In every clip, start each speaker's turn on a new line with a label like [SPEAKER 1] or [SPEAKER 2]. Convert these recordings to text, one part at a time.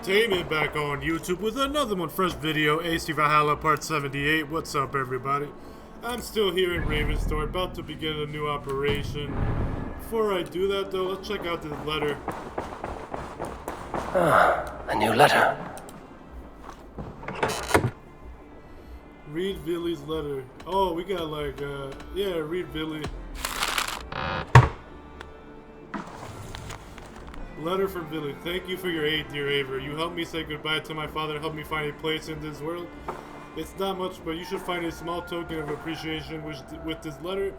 [SPEAKER 1] Entertainment back on YouTube with another one fresh video, AC Valhalla part 78. What's up, everybody? I'm still here in Ravenstor, about to begin a new operation. Before I do that though, let's check out this letter.
[SPEAKER 2] A new letter.
[SPEAKER 1] Read Billy's letter. Oh, we got like, yeah, read Billy. Letter from Billy. Thank you for your aid, dear Aver. You helped me say goodbye to my father and helped me find a place in this world. It's not much, but you should find a small token of appreciation with this letter.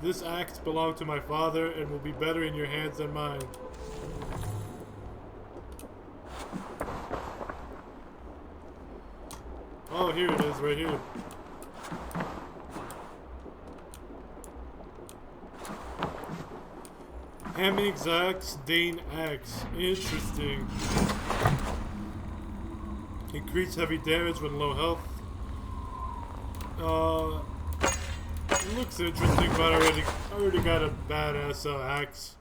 [SPEAKER 1] This axe belonged to my father and will be better in your hands than mine. Oh, here it is, right here. Hamming's axe, Dane axe. Interesting. Increase heavy damage when low health. It looks interesting, but I already got a badass axe.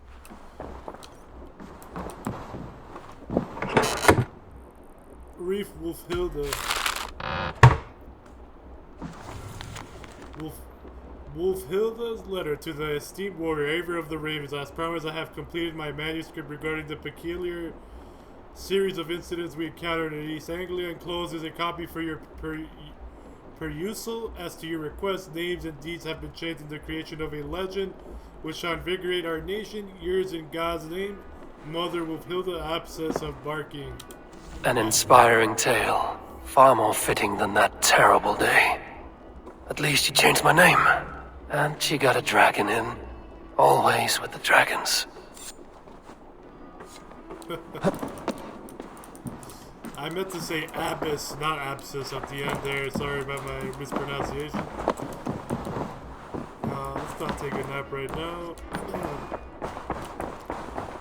[SPEAKER 1] Reef Wolfhilda. Wolfhilda's letter to the esteemed warrior, Aver of the Ravens. As promised, I have completed my manuscript regarding the peculiar series of incidents we encountered in East Anglia. Enclosed is a copy for your perusal. As to your request, names and deeds have been changed in the creation of a legend which shall invigorate our nation. Yours in God's name, Mother Wolfhilda, abscess of barking.
[SPEAKER 2] An inspiring tale. Far more fitting than that terrible day. At least you changed my name. And she got a dragon in. Always with the dragons.
[SPEAKER 1] I meant to say abyss, not abscess at the end there. Sorry about my mispronunciation. Let's not take a nap right now.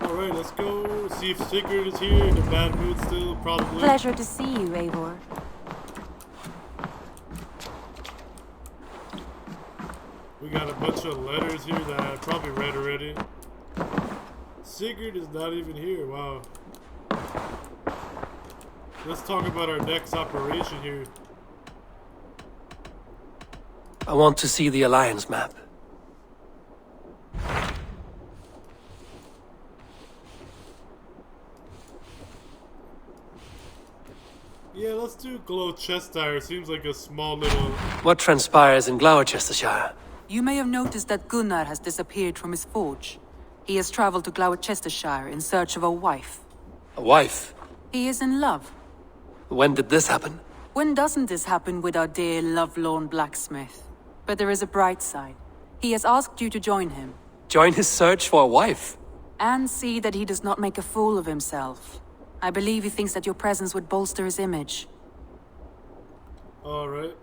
[SPEAKER 1] Alright, let's go. See if Sigurd is here in a bad mood still, probably.
[SPEAKER 3] Pleasure to see you, Eivor.
[SPEAKER 1] We got a bunch of letters here that I probably read already. Sigurd is not even here, wow. Let's talk about our next operation here.
[SPEAKER 2] I want to see the Alliance map.
[SPEAKER 1] Yeah, let's do Gloucesterstar. Seems like a small little...
[SPEAKER 2] What transpires in Gloucesterstar?
[SPEAKER 4] You may have noticed that Gunnar has disappeared from his forge. He has traveled to Gloucestershire in search of a wife.
[SPEAKER 2] A wife?
[SPEAKER 4] He is in love.
[SPEAKER 2] When did this happen?
[SPEAKER 4] When doesn't this happen with our dear lovelorn blacksmith? But there is a bright side. He has asked you to join him.
[SPEAKER 2] Join his search for a wife?
[SPEAKER 4] And see that he does not make a fool of himself. I believe he thinks that your presence would bolster his image.
[SPEAKER 1] Alright.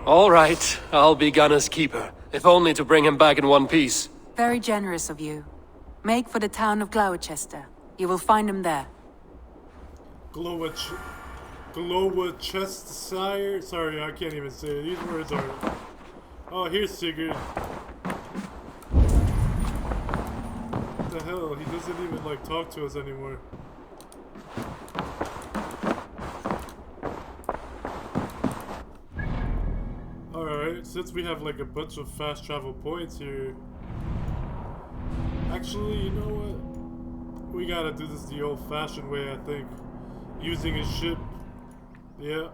[SPEAKER 2] All right, I'll be Gunner's keeper, if only to bring him back in one piece.
[SPEAKER 4] Very generous of you. Make for the town of Gloucester. You will find him there.
[SPEAKER 1] Glowecestrescire? Sorry, I can't even say it. These words are... Oh, here's Sigurd. What the hell? He doesn't even, like, talk to us anymore. Alright, since we have, like, a bunch of fast travel points here... Actually, you know what? We gotta do this the old-fashioned way, I think. Using a ship. Yeah.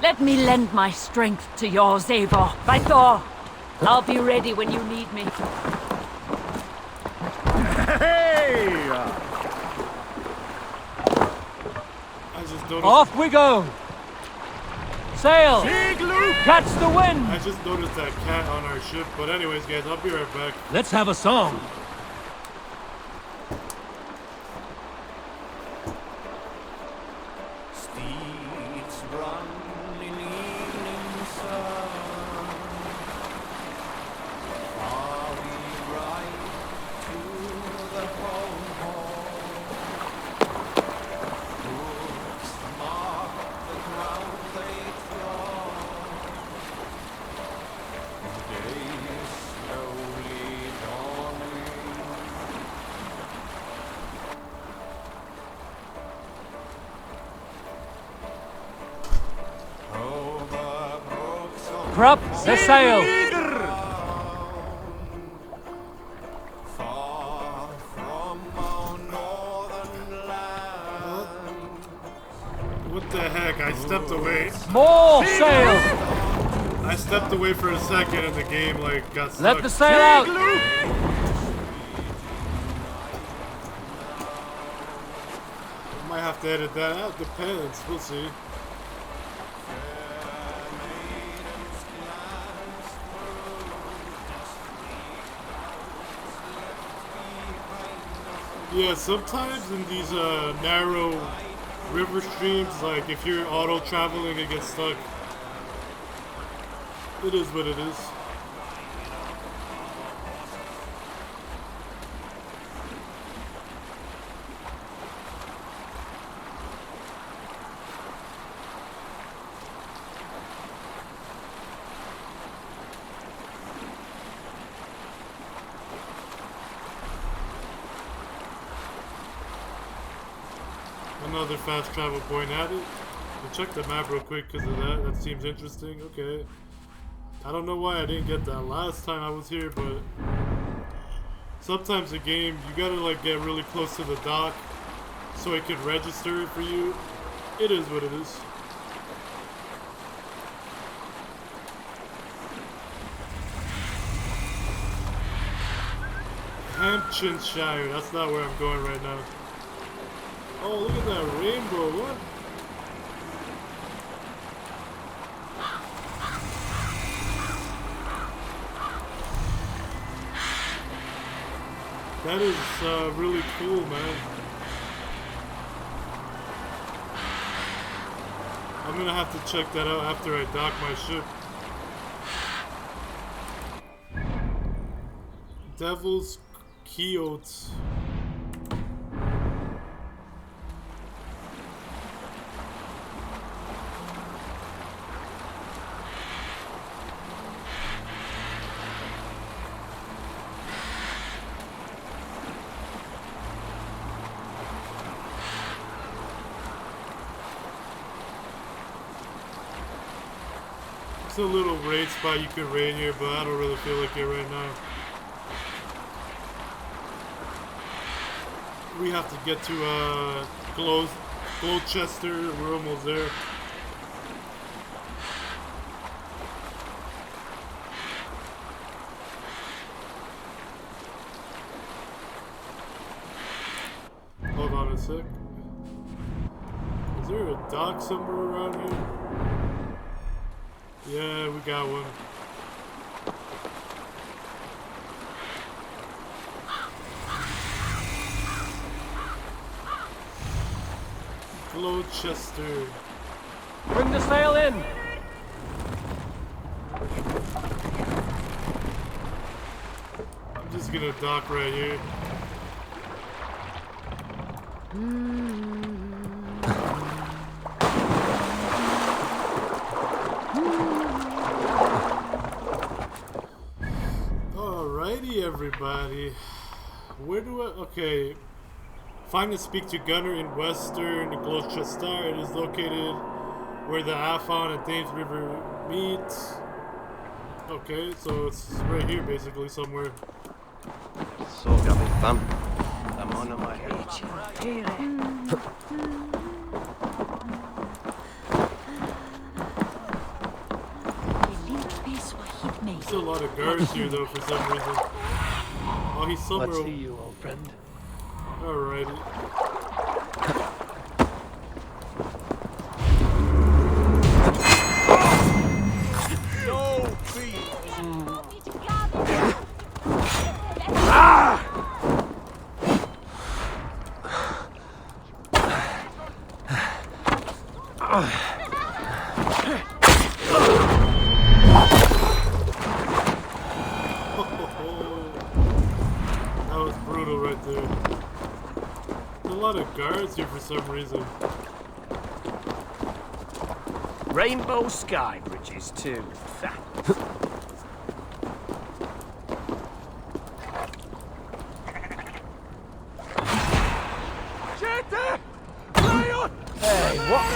[SPEAKER 5] Let me lend my strength to yours, Eivor. By Thor, I'll be ready when you need me.
[SPEAKER 6] Hey!
[SPEAKER 1] I just noticed...
[SPEAKER 7] Off we go! Sail! Catch the wind!
[SPEAKER 1] I just noticed that cat on our ship, but anyways guys, I'll be right back.
[SPEAKER 7] Let's have a song. Prop the sail!
[SPEAKER 1] What the heck? I stepped away.
[SPEAKER 7] More sail!
[SPEAKER 1] I stepped away for a second and the game like got stuck.
[SPEAKER 7] Let the sail out!
[SPEAKER 1] Might have to edit that out. Depends. We'll see. Yeah, sometimes in these narrow river streams, like if you're auto traveling, it gets stuck. It is what it is. Another fast travel point added. We'll check the map real quick because of that. That seems interesting. Okay. I don't know why I didn't get that last time I was here, but sometimes the game, you gotta like get really close to the dock so it can register it for you. It is what it is. Hampshire. That's not where I'm going right now. Oh, look at that rainbow. What? That is really cool, man. I'm gonna have to check that out after I dock my ship. Devil's Quixote. It's a little raid spot you could raid here, but I don't really feel like it right now. We have to get to Gloucester. We're almost there. Hold on a sec. Is there a dock somewhere around here? Yeah, we got one. Gloucester.
[SPEAKER 7] Bring the sail in!
[SPEAKER 1] I'm just gonna dock right here. Alrighty, everybody. Where do I... Okay. Find and speak to Gunner in western Gloucesterstar. It is located where the Afon and Thames River meet. Okay, so it's right here basically somewhere.
[SPEAKER 2] So fun. I'm on my head.
[SPEAKER 1] There's a lot of guards here though for some reason. Oh, he's somewhere.
[SPEAKER 2] Let's see you, old friend.
[SPEAKER 1] Alrighty. That was brutal right there. There's a lot of guards here for some reason.
[SPEAKER 7] Rainbow sky bridges too. Hey, what?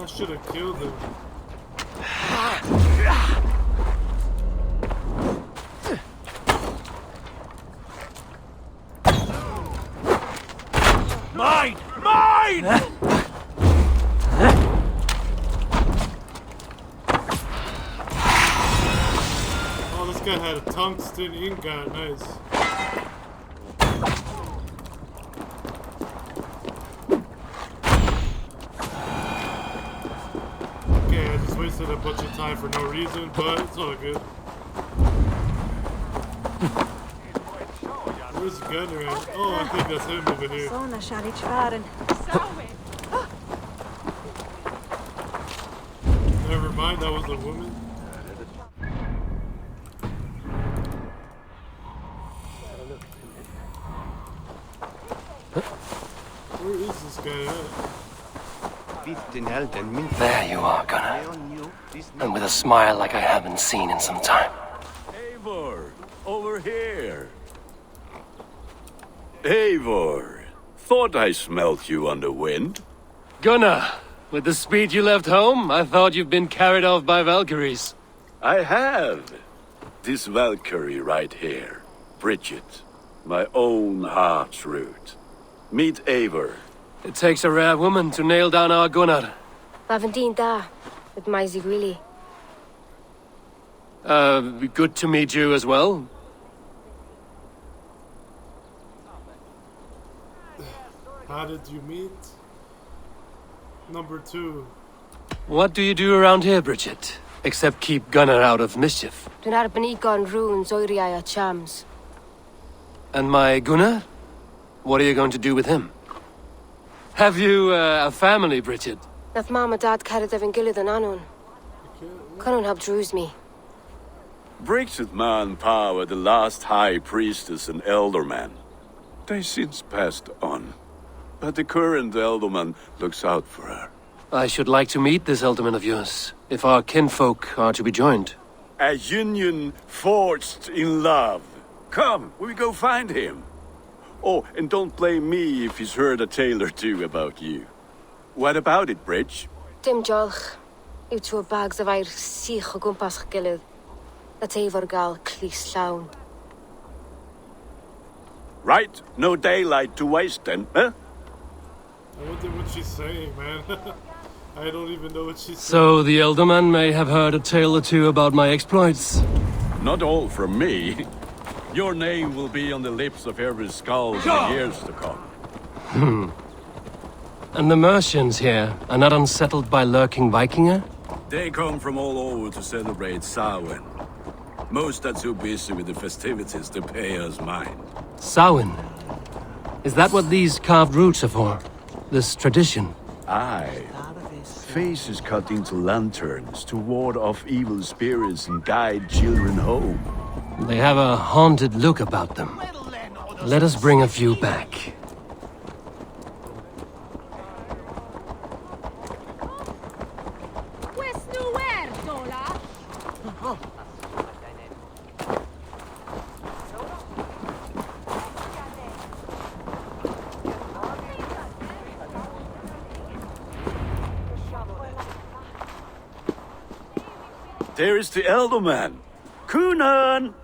[SPEAKER 1] I should have killed him.
[SPEAKER 7] Mine! Mine!
[SPEAKER 1] Oh, this guy had a tungsten ingot. Nice. Okay, I just wasted a bunch of time for no reason, but it's all good. Where's Gunner at? Oh, I think that's him over here. Never mind, that was a woman. Where is this guy at?
[SPEAKER 2] There you are, Gunnar. And with a smile like I haven't seen in some time.
[SPEAKER 3] Eivor, over here. Eivor, thought I smelt you on the wind.
[SPEAKER 2] Gunnar, with the speed you left home, I thought you'd been carried off by Valkyries.
[SPEAKER 3] I have. This Valkyrie right here, Bridget, my own heart's root. Meet Eivor.
[SPEAKER 2] It takes a rare woman to nail down our Gunnar.
[SPEAKER 6] Lavendine da, with Maisy Grilly.
[SPEAKER 2] Good to meet you as well.
[SPEAKER 1] How did you meet? Number 2.
[SPEAKER 2] What do you do around here, Bridget? Except keep Gunnar out of mischief.
[SPEAKER 6] Dwi'n arbenigon runes oiriau a chams.
[SPEAKER 2] And my Gunnar? What are you going to do with him? Have you a family, Bridget?
[SPEAKER 6] Nath mam a dad cered efo'n gilydd yn anon. Canwn help drews me.
[SPEAKER 3] Bridget man power, the last high priestess and elderman. They since passed on. But the current elderman looks out for her.
[SPEAKER 2] I should like to meet this elderman of yours, if our kinfolk are to be joined.
[SPEAKER 3] A union forged in love. Come, we go find him. Oh, and don't blame me if he's heard a tale or two about you. What about it, Bridge?
[SPEAKER 6] Dim jolch. Yw tŵ bags of air sych o gwmpas ch gilydd. That Eivor gal clis llawn.
[SPEAKER 3] Right, no daylight to waste then, huh?
[SPEAKER 1] I wonder what she's saying, man. I don't even know what she's saying.
[SPEAKER 2] So the elderman may have heard a tale or two about my exploits.
[SPEAKER 3] Not all from me. Your name will be on the lips of every skull for years to come.
[SPEAKER 2] And the Mercians here are not unsettled by lurking Vikinger?
[SPEAKER 3] They come from all over to celebrate Samhain. Most are too busy with the festivities to pay us mind.
[SPEAKER 2] Samhain? Is that what these carved roots are for? This tradition?
[SPEAKER 3] Aye. Faces cut into lanterns to ward off evil spirits and guide children home.
[SPEAKER 2] They have a haunted look about them. Let us bring a few back.
[SPEAKER 3] There is the elderman. Kunan!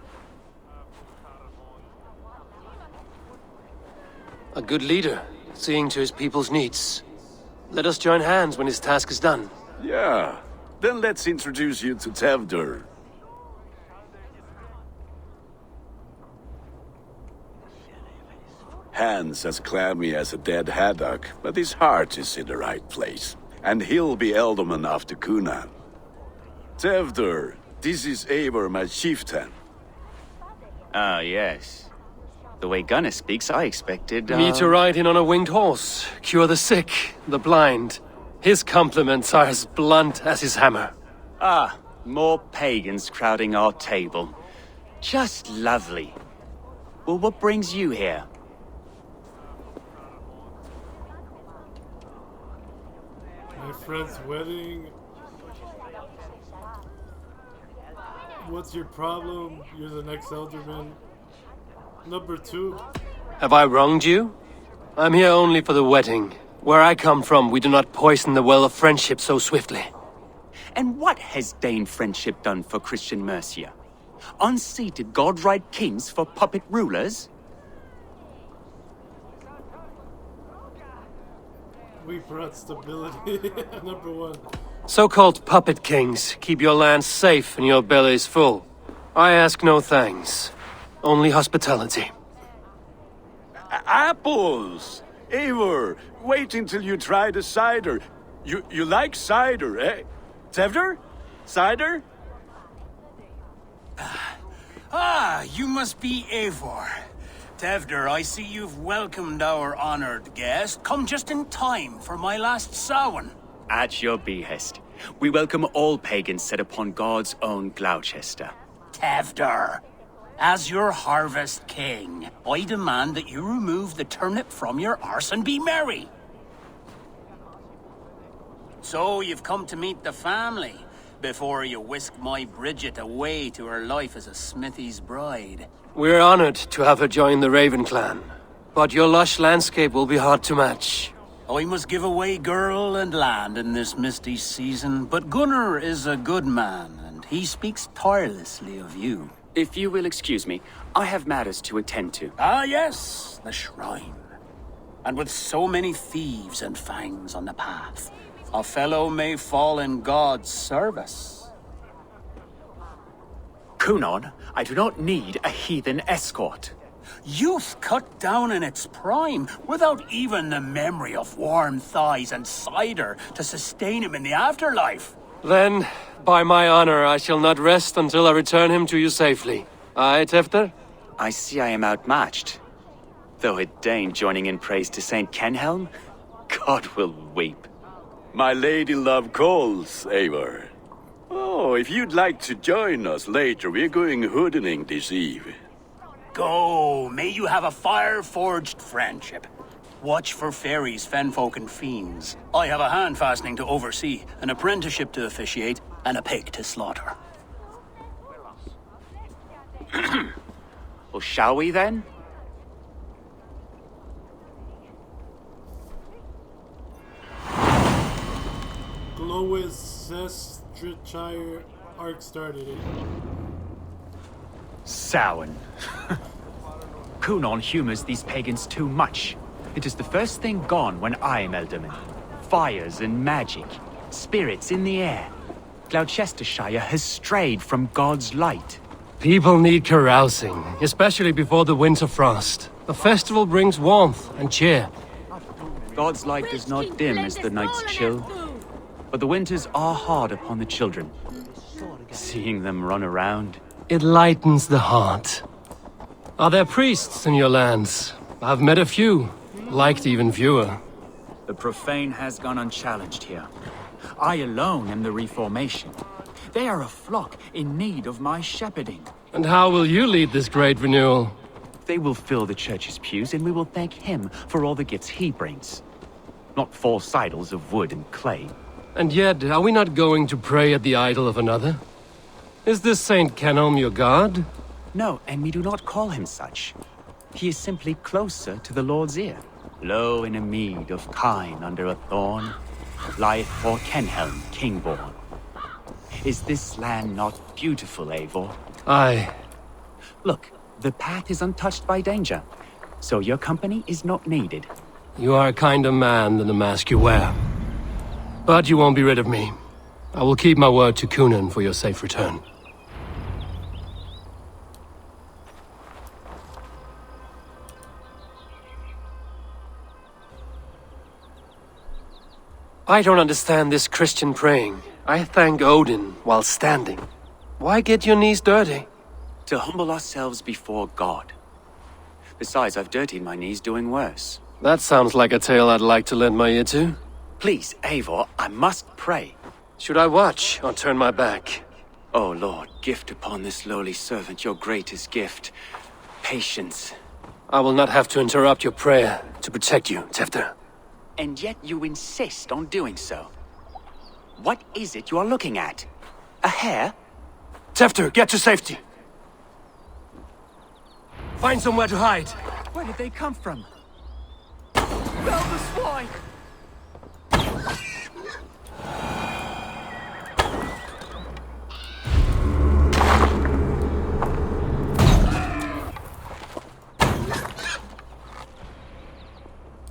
[SPEAKER 2] A good leader, seeing to his people's needs. Let us join hands when his task is done.
[SPEAKER 3] Yeah. Then let's introduce you to Tevdur. Hands as clammy as a dead haddock, but his heart is in the right place. and he'll be Ealdorman after Cunan. Tevder, this is Eivor, my chieftain.
[SPEAKER 8] Ah, yes. The way Gunnar speaks, I expected,
[SPEAKER 2] Me to ride in on a winged horse, cure the sick, the blind. His compliments are as blunt as his hammer.
[SPEAKER 8] Ah, more pagans crowding our table. Just lovely. Well, what brings you here?
[SPEAKER 1] My friend's wedding. What's your problem? You're the next Elderman. Number 2.
[SPEAKER 2] Have I wronged you? I'm here only for the wedding. Where I come from, we do not poison the well of friendship so swiftly.
[SPEAKER 8] And what has Dane friendship done for Christian Mercia? Unseated godright kings for puppet rulers?
[SPEAKER 1] We brought stability. Number 1.
[SPEAKER 2] So-called puppet kings keep your lands safe and your bellies full. I ask no thanks, only hospitality.
[SPEAKER 3] Apples! Eivor, wait until you try the cider. You like cider, eh? Tevder? Cider?
[SPEAKER 9] Ah, you must be Eivor. Tevder, I see you've welcomed our honored guest. Come just in time for my last Samhain.
[SPEAKER 8] At your behest. We welcome all pagans set upon God's own Gloucester.
[SPEAKER 9] Tevder, as your harvest king, I demand that you remove the turnip from your arse and be merry. So you've come to meet the family before you whisk my Bridget away to her life as a smithy's bride.
[SPEAKER 2] We're honored to have her join the Raven clan, but your lush landscape will be hard to match.
[SPEAKER 9] I must give away girl and land in this misty season, but Gunnar is a good man, and he speaks tirelessly of you.
[SPEAKER 8] If you will excuse me, I have matters to attend to.
[SPEAKER 9] Ah yes, the shrine. And with so many thieves and fangs on the path, a fellow may fall in God's service.
[SPEAKER 8] Cunan, I do not need a heathen escort.
[SPEAKER 9] Youth cut down in its prime, without even the memory of warm thighs and cider to sustain him in the afterlife.
[SPEAKER 2] Then, by my honor, I shall not rest until I return him to you safely. Aye, Tefter?
[SPEAKER 8] I see I am outmatched. Though a Dane joining in praise to Saint Kenhelm, God will weep.
[SPEAKER 3] My lady love calls, Eivor. Oh, if you'd like to join us later, we're going hoodening this eve.
[SPEAKER 9] Go, may you have a fire-forged friendship. Watch for fairies, fenfolk, and fiends. I have a hand fastening to oversee, an apprenticeship to officiate, and a pig to slaughter.
[SPEAKER 8] Well, shall we then?
[SPEAKER 1] Glowecestrescire arc started it.
[SPEAKER 10] Samhain. Cunan humors these pagans too much. It is the first thing gone when I am Ealdorman. Fires and magic, spirits in the air. Gloucestershire has strayed from God's light.
[SPEAKER 2] People need carousing, especially before the winter frost. A festival brings warmth and cheer.
[SPEAKER 10] God's light does not dim as the nights chill, but the winters are hard upon the children. Seeing them run around,
[SPEAKER 2] it lightens the heart. Are there priests in your lands? I've met a few, liked even fewer.
[SPEAKER 10] the profane has gone unchallenged here. I alone am the Reformation. They are a flock in need of my shepherding.
[SPEAKER 2] And how will you lead this great renewal?
[SPEAKER 10] They will fill the church's pews, and we will thank him for all the gifts he brings. Not false idols of wood and clay.
[SPEAKER 2] And yet, are we not going to pray at the idol of another? Is this Saint Kenhelm your god?
[SPEAKER 10] No, and we do not call him such. He is simply closer to the Lord's ear. Low in a mead of kine under a thorn, lieth poor Kenhelm, king-born. Is this land not beautiful, Eivor?
[SPEAKER 2] Aye.
[SPEAKER 10] Look, the path is untouched by danger, so your company is not needed.
[SPEAKER 2] You are a kinder man than the mask you wear. But you won't be rid of me. I will keep my word to Cunan for your safe return. I don't understand this Christian praying. I thank Odin while standing. Why get your knees dirty?
[SPEAKER 10] To humble ourselves before God. Besides, I've dirtied my knees doing worse.
[SPEAKER 2] That sounds like a tale I'd like to lend my ear to.
[SPEAKER 10] Please, Eivor, I must pray.
[SPEAKER 2] Should I watch or turn my back?
[SPEAKER 10] Oh Lord, gift upon this lowly servant your greatest gift. Patience.
[SPEAKER 2] I will not have to interrupt your prayer to protect you, Tefter.
[SPEAKER 10] And yet you insist on doing so. What is it you are looking at? A hare?
[SPEAKER 2] Tefter, get to safety! Find somewhere to hide!
[SPEAKER 10] Where did they come from? Well, the swine!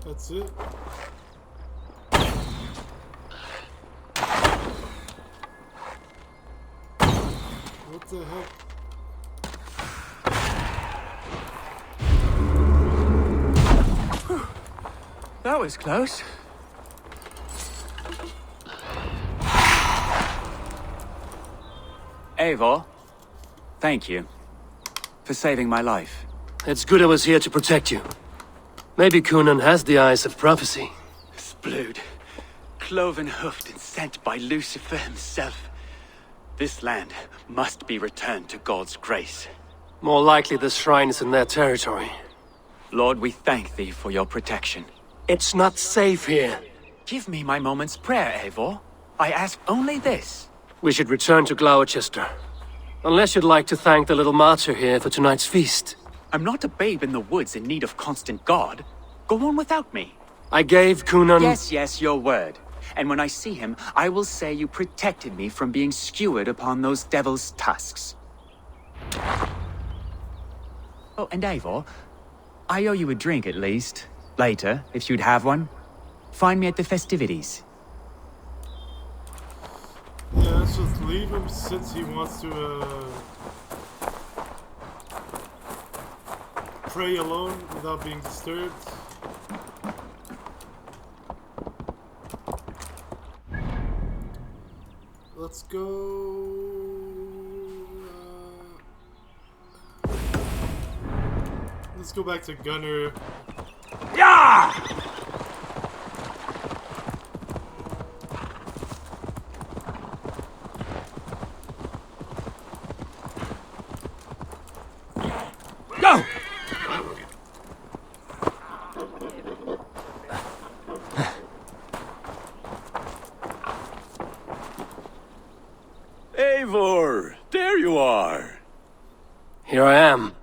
[SPEAKER 1] That's it. What the heck?
[SPEAKER 10] That was close. Eivor, thank you for saving my life.
[SPEAKER 2] It's good I was here to protect you. Maybe Kunan has the eyes of prophecy.
[SPEAKER 10] Splood, cloven-hoofed and sent by Lucifer himself. This land must be returned to God's grace.
[SPEAKER 2] More likely the shrine is in their territory.
[SPEAKER 10] Lord, we thank thee for your protection.
[SPEAKER 2] It's not safe here.
[SPEAKER 10] Give me my moment's prayer, Eivor. I ask only this.
[SPEAKER 2] We should return to Gloucester. Unless you'd like to thank the little martyr here for tonight's feast.
[SPEAKER 10] I'm not a babe in the woods in need of constant guard. Go on without me.
[SPEAKER 2] I gave Kunan...
[SPEAKER 10] Yes, your word. And when I see him, I will say you protected me from being skewered upon those devil's tusks. Oh, and Eivor, I owe you a drink at least. Later, if you'd have one. Find me at the festivities.
[SPEAKER 1] Yeah, let's just leave him since he wants to, pray alone without being disturbed. Let's go. Let's go back to Gunner.
[SPEAKER 7] Yeah! Go!
[SPEAKER 3] Eivor, there you are.
[SPEAKER 2] Here I am.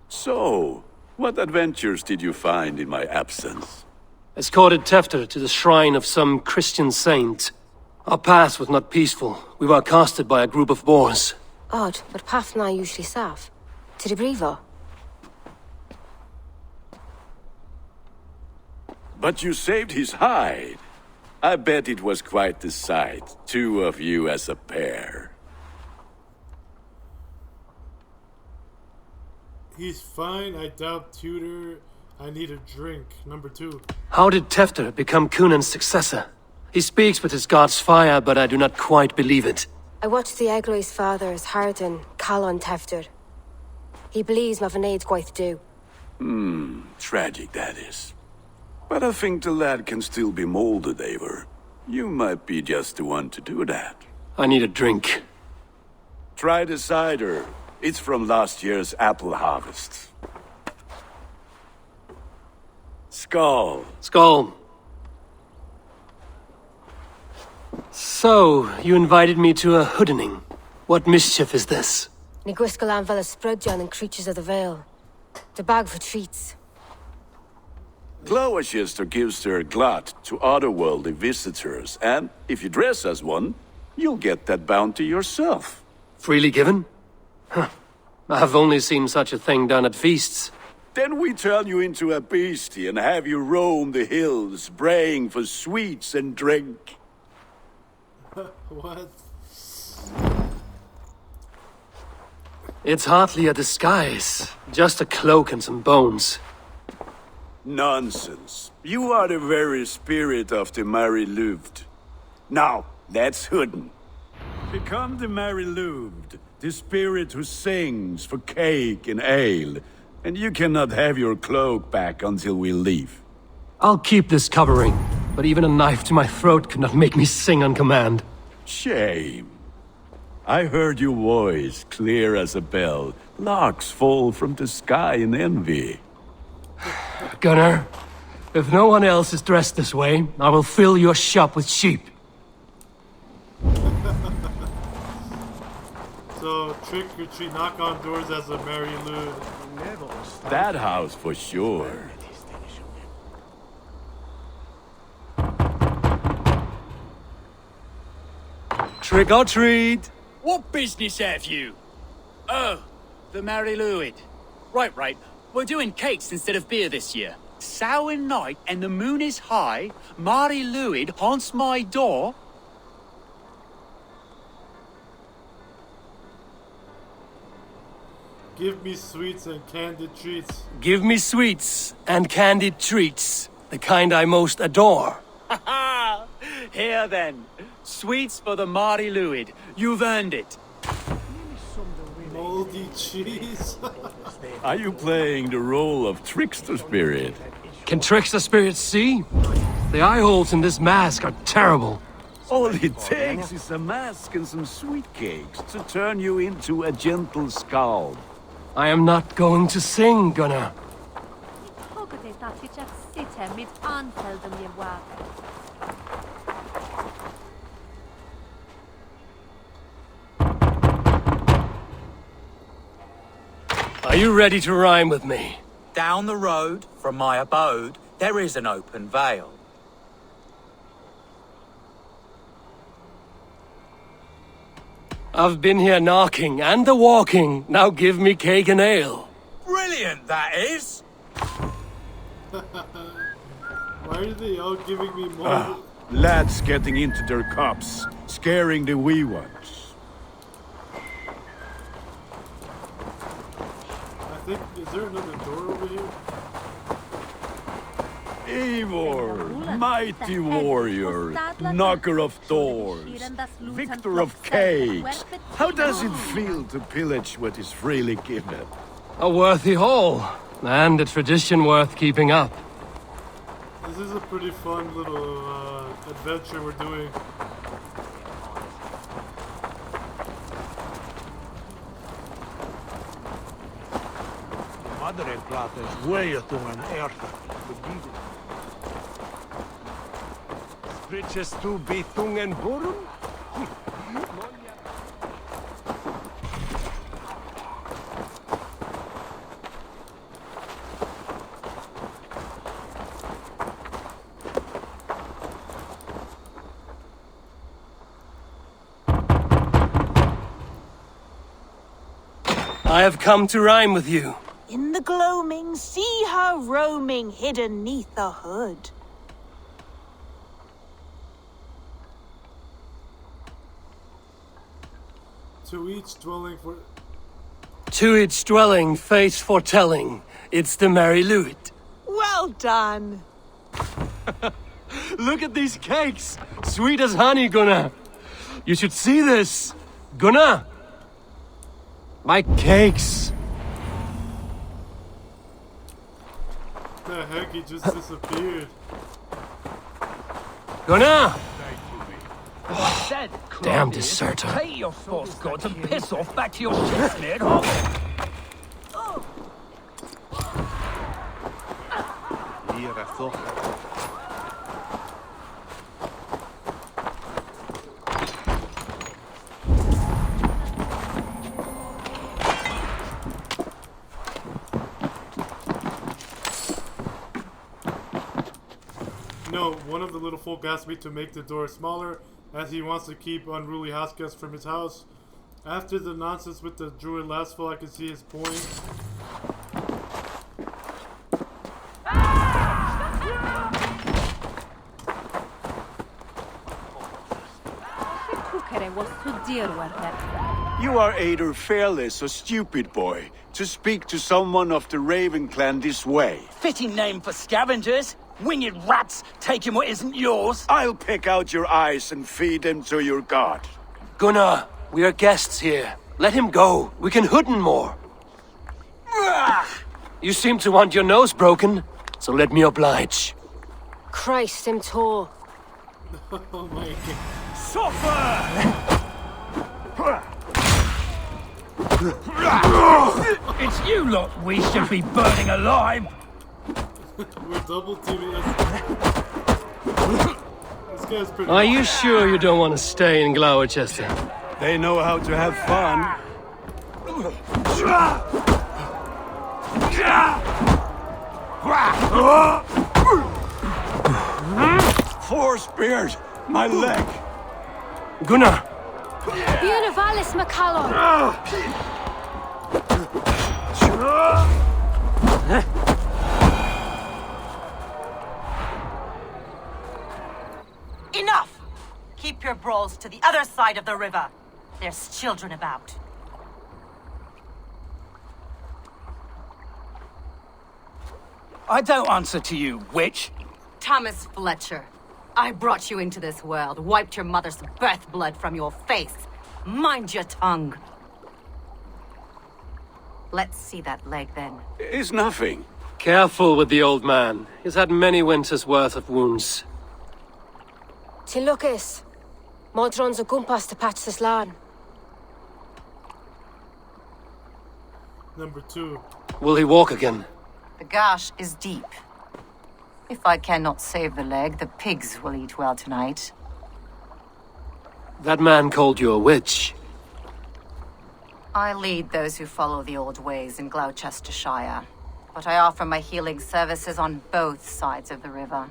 [SPEAKER 3] So, what adventures did you find in my absence?
[SPEAKER 2] Escorted Tefter to the shrine of some Christian saint. Our past was not peaceful. We were accosted by a group of boars.
[SPEAKER 6] Odd, but Pathna usually staff. To the Brevo.
[SPEAKER 3] But you saved his hide. I bet it was quite the sight, two of you as a pair.
[SPEAKER 1] He's fine. I doubt Tudor. I need a drink. Number 2.
[SPEAKER 2] How did Tefter become Kunan's successor? He speaks with his god's fire, but I do not quite believe it.
[SPEAKER 6] I watched the Egloi's father's Harden, Calon Tefter. He believes Mavanade quite do.
[SPEAKER 3] Tragic that is. But I think the lad can still be molded, Eivor. You might be just the one to do that.
[SPEAKER 2] I need a drink.
[SPEAKER 3] Try the cider. It's from last year's apple harvest. Skull.
[SPEAKER 2] Skull. So, you invited me to a hoodening. What mischief is this?
[SPEAKER 6] Niguiscalan Vela Sprudjan and Creatures of the Vale. The bag for treats.
[SPEAKER 3] Gloucester gives their glut to otherworldly visitors, and if you dress as one, you'll get that bounty yourself.
[SPEAKER 2] Freely given? Huh. I've only seen such a thing done at feasts.
[SPEAKER 3] Then we turn you into a beastie and have you roam the hills, braying for sweets and drink.
[SPEAKER 1] What?
[SPEAKER 2] It's hardly a disguise. Just a cloak and some bones.
[SPEAKER 3] Nonsense. You are the very spirit of the Mary Louved. Now, let's hoodin. Become the Mary Luved, the spirit who sings for cake and ale, and you cannot have your cloak back until we leave.
[SPEAKER 2] I'll keep this covering, but even a knife to my throat could not make me sing on command.
[SPEAKER 3] Shame. I heard your voice clear as a bell. Locks fall from the sky in envy.
[SPEAKER 2] Gunnar, if no one else is dressed this way, I will fill your shop with sheep.
[SPEAKER 1] So, trick or treat, knock on doors as a Mary Lou.
[SPEAKER 3] That house for sure.
[SPEAKER 2] Trick or treat!
[SPEAKER 8] What business have you? Oh, the Mary Lwyd. Right. We're doing cakes instead of beer this year. Sour night and the moon is high. Mary Lwyd haunts my door.
[SPEAKER 1] Give me sweets and candied treats.
[SPEAKER 2] Give me sweets and candied treats, the kind I most adore.
[SPEAKER 8] Ha ha! Here then. Sweets for the Mary Lwyd. You've earned it.
[SPEAKER 1] Moldy cheese.
[SPEAKER 3] Are you playing the role of trickster spirit?
[SPEAKER 2] Can trickster spirits see? The eye holes in this mask are terrible.
[SPEAKER 3] All it takes is a mask and some sweet cakes to turn you into a gentle skald.
[SPEAKER 2] I am not going to sing, Gunnar. Are you ready to rhyme with me?
[SPEAKER 11] Down the road from my abode, there is an open vale.
[SPEAKER 2] I've been here knocking and a walking. Now give me cake and ale.
[SPEAKER 11] Brilliant, that is!
[SPEAKER 1] Why are they all giving me more?
[SPEAKER 3] Lads getting into their cups, scaring the wee ones.
[SPEAKER 1] I think, is there another door over here?
[SPEAKER 3] Eivor, mighty warrior, knocker of doors, victor of cakes. How does it feel to pillage what is freely given?
[SPEAKER 2] A worthy haul, and a tradition worth keeping up.
[SPEAKER 1] This is a pretty fun little adventure we're doing.
[SPEAKER 2] I have come to rhyme with you.
[SPEAKER 12] In the gloaming, see her roaming hidden neath the hood.
[SPEAKER 1] To each dwelling for...
[SPEAKER 2] To each dwelling, fate foretelling. It's the Mary Lwyd.
[SPEAKER 12] Well done.
[SPEAKER 2] Look at these cakes! Sweet as honey, Gunnar. You should see this. Gunnar! My cakes!
[SPEAKER 1] The heck, he just disappeared.
[SPEAKER 2] Gunnar!
[SPEAKER 7] I said,
[SPEAKER 2] Damn deserter.
[SPEAKER 7] Take your false gods and piss off back to your shit-smeared hovel.
[SPEAKER 1] No, one of the little folk asked me to make the door smaller, as he wants to keep unruly house guests from his house. After the nonsense with the druid last fall, I could see his point.
[SPEAKER 3] You are either fearless or stupid, boy, to speak to someone of the Raven clan this way.
[SPEAKER 11] Fitting name for scavengers. Winged rats taking what isn't yours?
[SPEAKER 3] I'll pick out your eyes and feed them to your god.
[SPEAKER 2] Gunnar, we are guests here. Let him go. We can hoot him more. You seem to want your nose broken, so let me oblige.
[SPEAKER 6] Christ, him tall.
[SPEAKER 1] Oh my god.
[SPEAKER 11] Suffer! It's you lot we should be burning alive!
[SPEAKER 1] We're double teaming us. This guy's pretty.
[SPEAKER 2] Are you sure you don't want to stay in Gloucester?
[SPEAKER 3] They know how to have fun. Four spears! My leg!
[SPEAKER 2] Gunnar!
[SPEAKER 6] Univalis Macallum!
[SPEAKER 12] Enough! Keep your brawls to the other side of the river. There's children about.
[SPEAKER 11] I don't answer to you, witch.
[SPEAKER 13] Thomas Fletcher, I brought you into this world, wiped your mother's birth blood from your face. Mind your tongue. Let's see that leg then.
[SPEAKER 3] It's nothing.
[SPEAKER 2] Careful with the old man. He's had many winters' worth of wounds.
[SPEAKER 6] Tilukis. Modron's a gumpas to patch this land.
[SPEAKER 1] Number 2.
[SPEAKER 2] Will he walk again?
[SPEAKER 13] The gash is deep. If I cannot save the leg, the pigs will eat well tonight.
[SPEAKER 2] That man called you a witch.
[SPEAKER 13] I lead those who follow the old ways in Gloucestershire, but I offer my healing services on both sides of the river.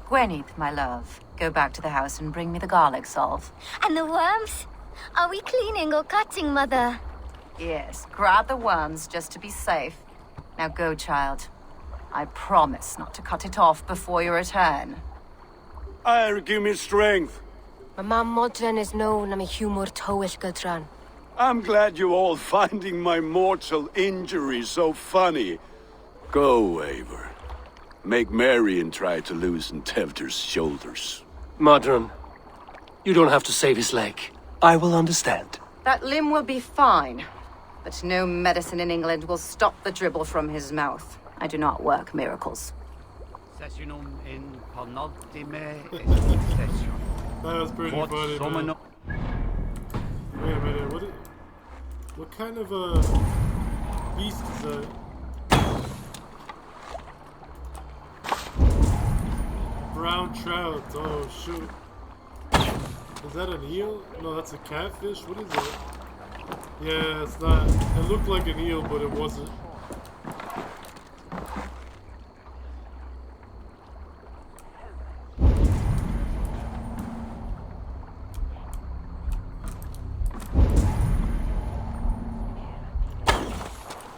[SPEAKER 13] Gweneth, my love, go back to the house and bring me the garlic salve.
[SPEAKER 14] And the worms? Are we cleaning or cutting, Mother?
[SPEAKER 13] Yes, grab the worms just to be safe. Now go, child. I promise not to cut it off before your return.
[SPEAKER 3] Give me strength.
[SPEAKER 6] My mam Modron is known I'm a humor towish Gudran.
[SPEAKER 3] I'm glad you all finding my mortal injury so funny. Go, Eivor. Make merry and try to loosen Tevder's shoulders.
[SPEAKER 2] Modron, you don't have to save his leg. I will understand.
[SPEAKER 13] That limb will be fine, but no medicine in England will stop the dribble from his mouth. I do not work miracles.
[SPEAKER 1] That was pretty funny, man. Wait a minute, what kind of a beast is that? Brown trout, oh shoot. Is that an eel? No, that's a catfish? What is it? Yeah, it's not. It looked like an eel, but it wasn't.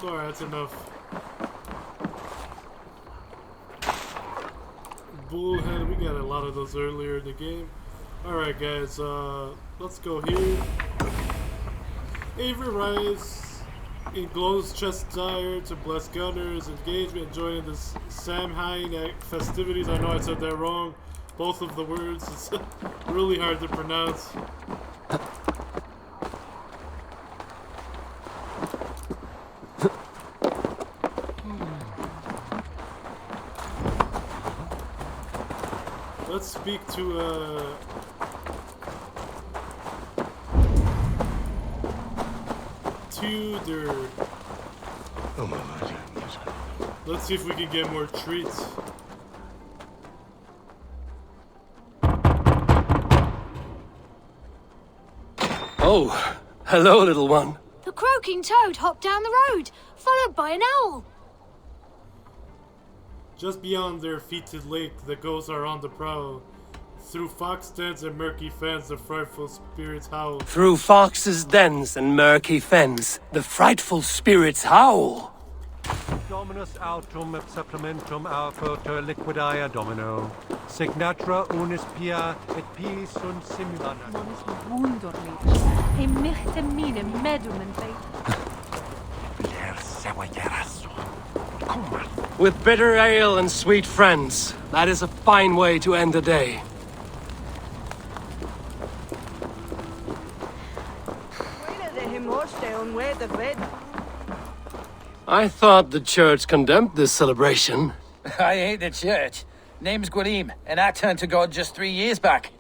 [SPEAKER 1] Alright, that's enough. Bullhead, we got a lot of those earlier in the game. Alright guys, let's go here. Avery arrives in Gloucesterstar to bless Gunnar's engagement and join in the Samhain festivities. I know I said that wrong, both of the words. It's really hard to pronounce. Let's speak to, Tudor. Oh my God. Let's see if we can get more treats.
[SPEAKER 2] Oh, hello, little one.
[SPEAKER 14] The croaking toad hopped down the road, followed by an owl.
[SPEAKER 1] Just beyond their fetid lake, the ghosts are on the prowl. Through fox dens and murky fens, the frightful spirits howl.
[SPEAKER 2] Through foxes' dens and murky fens, the frightful spirits howl.
[SPEAKER 7] Dominus autum et supplementum alquoter liquidaya domino. Signatra unis pia et pis sunt simulana.
[SPEAKER 15] Monis wundorlich. E michte mine medum in fate.
[SPEAKER 7] Blair sewa yerasso. Come on.
[SPEAKER 2] With bitter ale and sweet friends, that is a fine way to end the day. I thought the church condemned this celebration.
[SPEAKER 11] I hate the church. Name's Gwilym, and I turned to God just 3 years back.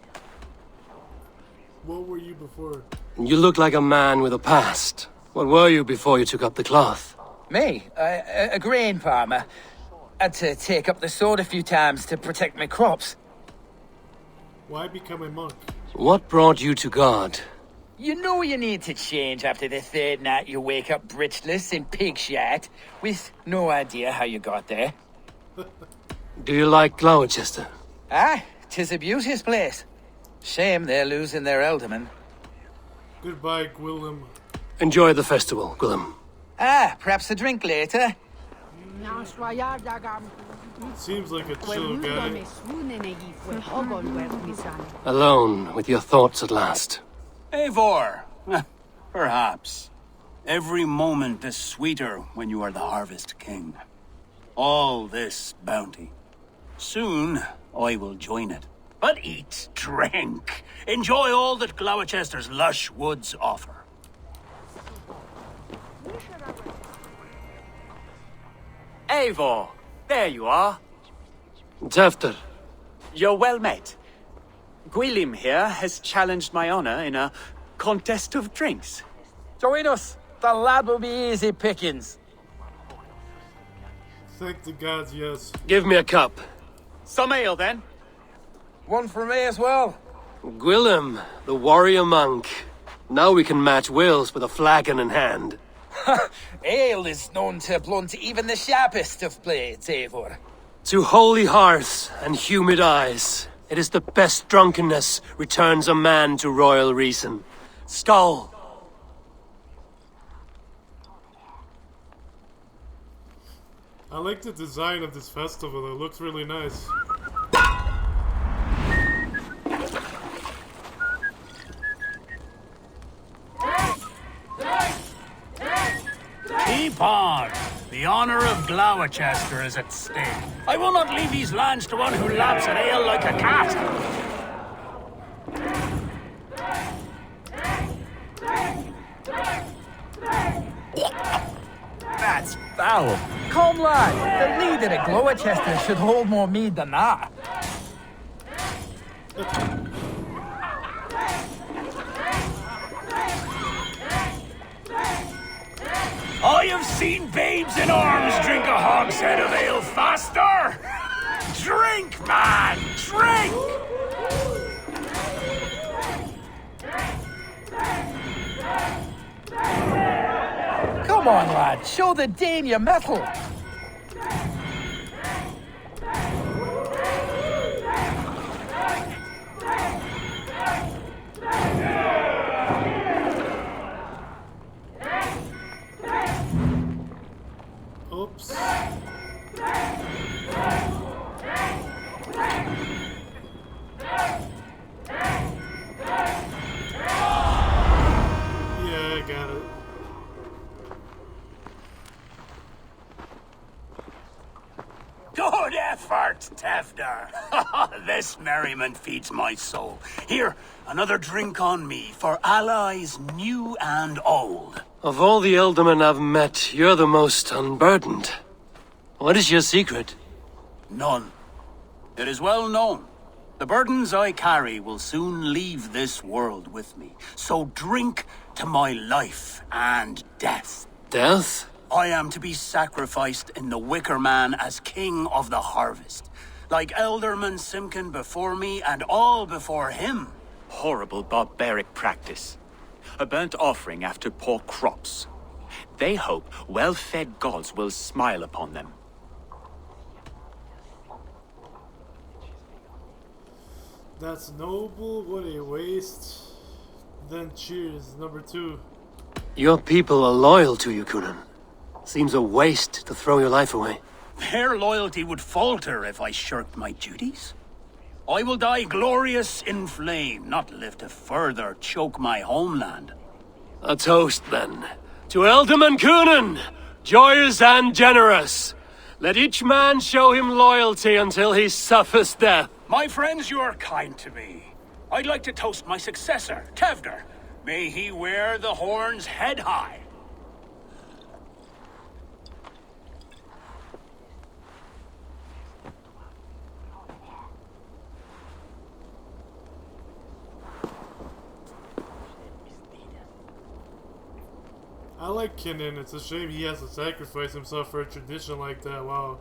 [SPEAKER 1] What were you before?
[SPEAKER 2] You look like a man with a past. What were you before you took up the cloth?
[SPEAKER 11] Me? A grain farmer. Had to take up the sword a few times to protect my crops.
[SPEAKER 1] Why become a monk?
[SPEAKER 2] What brought you to God?
[SPEAKER 11] You know you need to change after the third night you wake up britchless in pig shit, with no idea how you got there.
[SPEAKER 2] Do you like Gloucester?
[SPEAKER 11] Ah, 'tis a beauteous place. Shame they're losing their alderman.
[SPEAKER 1] Goodbye, Gwilym.
[SPEAKER 2] Enjoy the festival, Gwilym.
[SPEAKER 11] Ah, perhaps a drink later.
[SPEAKER 1] Seems like a chill guy.
[SPEAKER 2] Alone with your thoughts at last.
[SPEAKER 9] Eivor, perhaps. Every moment is sweeter when you are the Harvest King. All this bounty. Soon, I will join it. But eat, drink, enjoy all that Gloucester's lush woods offer.
[SPEAKER 10] Eivor, there you are.
[SPEAKER 2] Tefter.
[SPEAKER 10] You're well met. Gwilym here has challenged my honor in a contest of drinks.
[SPEAKER 11] Join us. The lad will be easy pickings.
[SPEAKER 1] Thank the gods, yes.
[SPEAKER 2] Give me a cup.
[SPEAKER 10] Some ale, then.
[SPEAKER 11] One for me as well.
[SPEAKER 2] Gwilym, the warrior monk. Now we can match wills with a flagon in hand.
[SPEAKER 11] Ale is known to blunt even the sharpest of blades, Eivor.
[SPEAKER 2] To holy hearths and humid eyes, it is the best drunkenness returns a man to royal reason. Skull!
[SPEAKER 1] I like the design of this festival, it looks really nice.
[SPEAKER 9] Keep on! The honor of Gloucester is at stake. I will not leave these lands to one who laps at ale like a cat.
[SPEAKER 11] That's foul. Come, lad. The leader at Glowecester should hold more mead than that.
[SPEAKER 9] I have seen babes in arms drink a hogshead of ale faster! Drink, man! Drink!
[SPEAKER 11] Come on, lad. Show the Dane your mettle.
[SPEAKER 1] Oops. Yeah, I got it.
[SPEAKER 9] Good effort, Tefter. This merriment feeds my soul. Here, another drink on me for allies new and old.
[SPEAKER 2] Of all the ealdormen I've met, you're the most unburdened. What is your secret?
[SPEAKER 9] None. It is well known. The burdens I carry will soon leave this world with me. So drink to my life and death.
[SPEAKER 2] Death?
[SPEAKER 9] I am to be sacrificed in the Wicker Man as king of the harvest. Like Elderman Simkin before me and all before him.
[SPEAKER 10] Horrible barbaric practice. A burnt offering after poor crops. They hope well-fed gods will smile upon them.
[SPEAKER 1] That's noble, what a waste. Then cheers, number 2.
[SPEAKER 2] Your people are loyal to you, Kunan. Seems a waste to throw your life away.
[SPEAKER 9] Their loyalty would falter if I shirked my duties. I will die glorious in flame, not live to further choke my homeland.
[SPEAKER 2] A toast, then. To Ealdorman Kunan, joyous and generous. Let each man show him loyalty until he suffers death.
[SPEAKER 9] My friends, you are kind to me. I'd like to toast my successor, Tevder. May he wear the horns head high.
[SPEAKER 1] I like Kinnan. It's a shame he has to sacrifice himself for a tradition like that. Wow.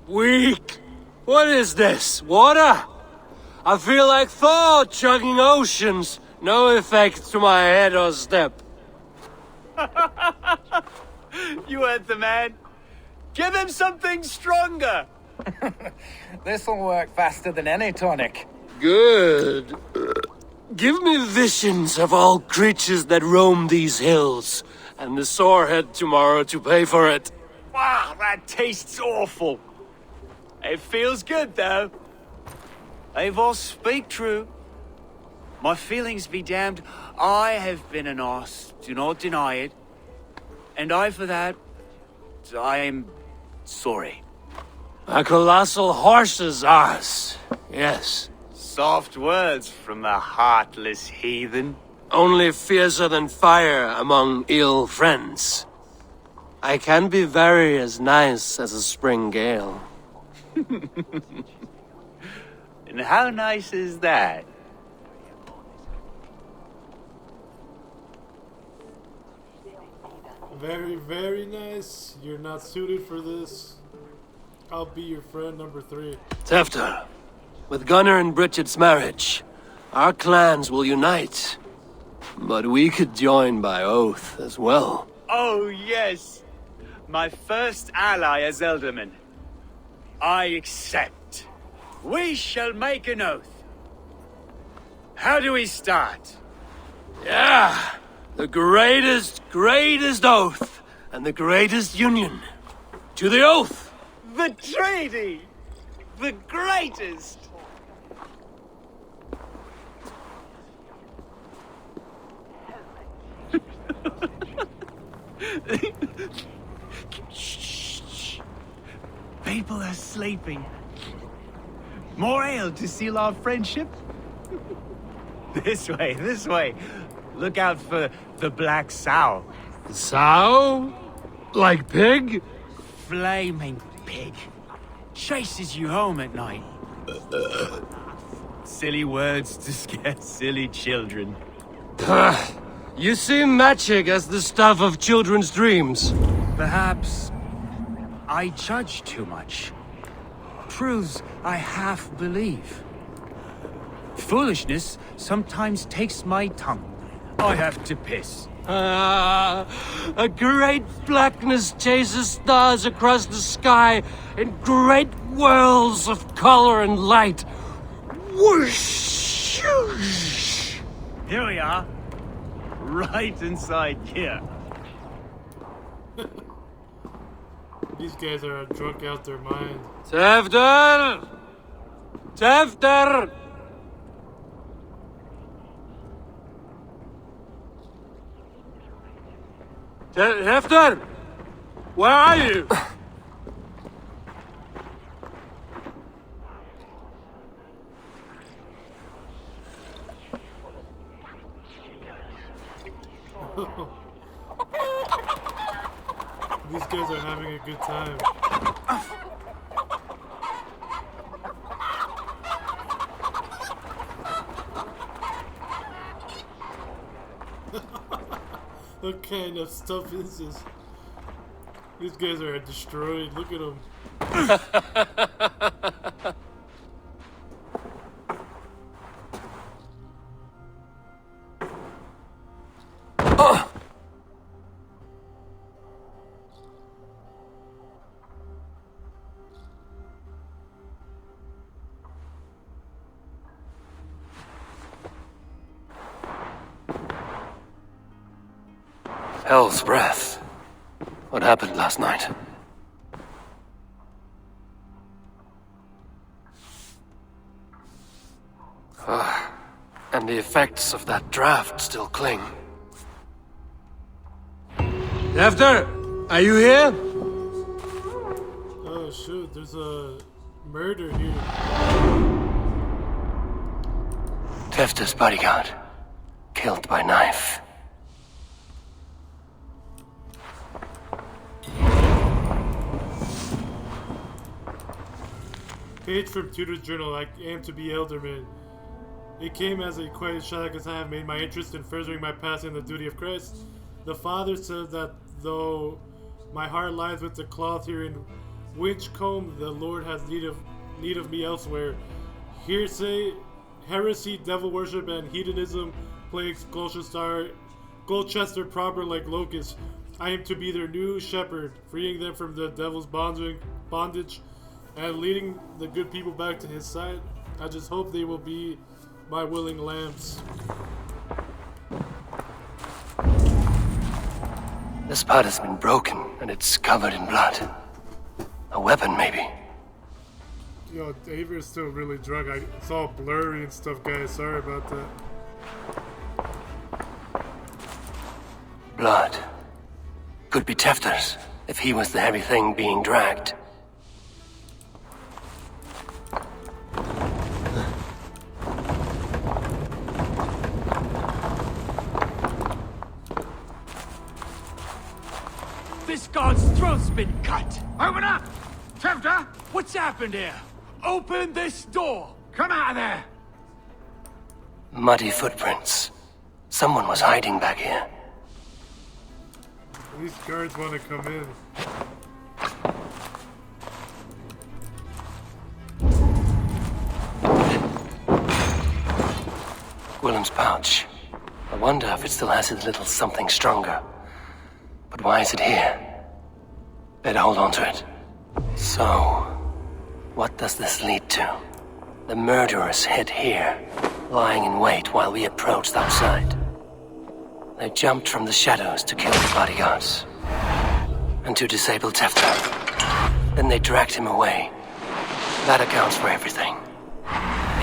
[SPEAKER 2] Weak! What is this? Water? I feel like Thor chugging oceans. No effect to my head or step.
[SPEAKER 10] You heard the man. Give him something stronger.
[SPEAKER 11] This'll work faster than any tonic.
[SPEAKER 2] Good. Give me visions of all creatures that roam these hills, and the sorehead tomorrow to pay for it.
[SPEAKER 10] Wow, that tastes awful. It feels good, though. Eivor, speak true. My feelings be damned. I have been an ass, do not deny it. And for that, I am sorry.
[SPEAKER 2] A colossal horse's ass, yes.
[SPEAKER 10] Soft words from the heartless heathen.
[SPEAKER 2] Only fiercer than fire among ill friends. I can be very as nice as a spring gale.
[SPEAKER 10] And how nice is that?
[SPEAKER 1] Very, very nice. You're not suited for this. I'll be your friend number 3.
[SPEAKER 2] Tefter, with Gunnar and Bridget's marriage, our clans will unite. But we could join by oath as well.
[SPEAKER 10] Oh, yes. My first ally as Elderman. I accept. We shall make an oath. How do we start?
[SPEAKER 2] Yeah, the greatest oath, and the greatest union. To the oath!
[SPEAKER 10] The treaty! The greatest! Shh. People are sleeping. More ale to seal our friendship? This way. Look out for the black sow.
[SPEAKER 2] Sow? Like pig?
[SPEAKER 10] Flaming pig. Chases you home at night. Silly words to scare silly children.
[SPEAKER 2] You see magic as the stuff of children's dreams.
[SPEAKER 10] Perhaps I judge too much. Truths I half believe. Foolishness sometimes takes my tongue. I have to piss.
[SPEAKER 2] A great blackness chases stars across the sky in great whirls of color and light. Whoosh!
[SPEAKER 10] Here we are. Right inside here.
[SPEAKER 1] These guys are drunk out their mind.
[SPEAKER 2] Tefter! Tefter! Tefter! Where are you?
[SPEAKER 1] These guys are having a good time. What kind of stuff is this? These guys are destroyed. Look at them.
[SPEAKER 2] Hell's breath. What happened last night? And the effects of that draft still cling. Tefter, are you here?
[SPEAKER 1] shoot, there's a murder here.
[SPEAKER 2] Tefta's bodyguard. Killed by knife.
[SPEAKER 1] Page from Tutor's journal. I am to be Elderman. It came as a quiet shock as I have made my interest in furthering my path in the duty of Christ. The Father says that though my heart lies with the cloth here in Winchcombe, the Lord has need of me elsewhere. Hearsay, heresy, devil worship, and hedonism plagues Gloucester proper like locusts. I am to be their new shepherd, freeing them from the devil's bondage and leading the good people back to his side. I just hope they will be my willing lambs.
[SPEAKER 2] This part has been broken, and it's covered in blood. A weapon, maybe.
[SPEAKER 1] Yo, Avery's still really drunk. It's all blurry and stuff, guys. Sorry about that.
[SPEAKER 2] Blood. Could be Tefta's, if he was the heavy thing being dragged.
[SPEAKER 8] This guard's throat's been cut! Open up! Tefta! What's happened here? Open this door! Come out of there!
[SPEAKER 2] Muddy footprints. Someone was hiding back here.
[SPEAKER 1] These guards want to come in.
[SPEAKER 2] Willem's pouch. I wonder if it still has his little something stronger. But why is it here? Better hold on to it. So, what does this lead to? The murderers hid here, lying in wait while we approached outside. They jumped from the shadows to kill the bodyguards. And to disable Tefta. Then they dragged him away. That accounts for everything.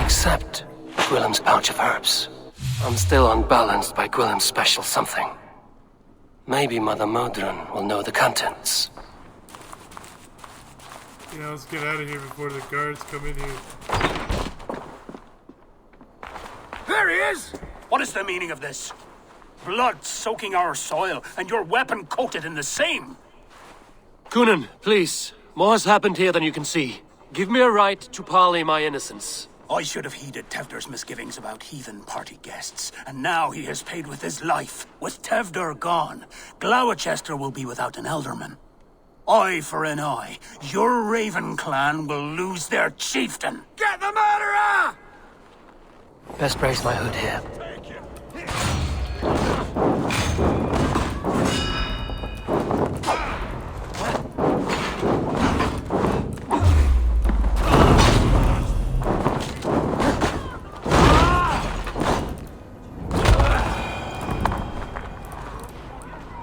[SPEAKER 2] Except Gwillem's pouch of herbs. I'm still unbalanced by Gwillem's special something. Maybe Mother Modron will know the contents.
[SPEAKER 1] Yeah, let's get out of here before the guards come in here.
[SPEAKER 9] There he is! What is the meaning of this? Blood soaking our soil, and your weapon coated in the same!
[SPEAKER 2] Kunin, please. More has happened here than you can see. Give me a right to parley my innocence.
[SPEAKER 9] I should have heeded Tevder's misgivings about heathen party guests, and now he has paid with his life. With Tevder gone, Gloucester will be without an elderman. Eye for an eye, your Raven clan will lose their chieftain. Get the murderer!
[SPEAKER 2] Best brace my hood here.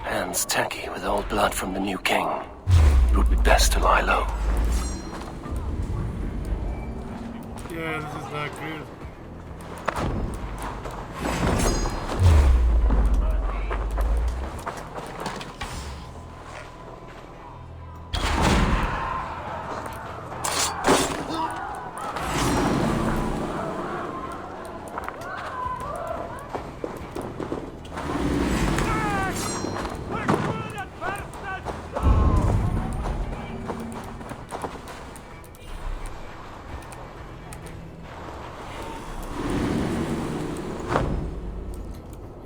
[SPEAKER 2] Hands tacky with old blood from the new king. It would be best to lie low.
[SPEAKER 1] Yeah, this is not good.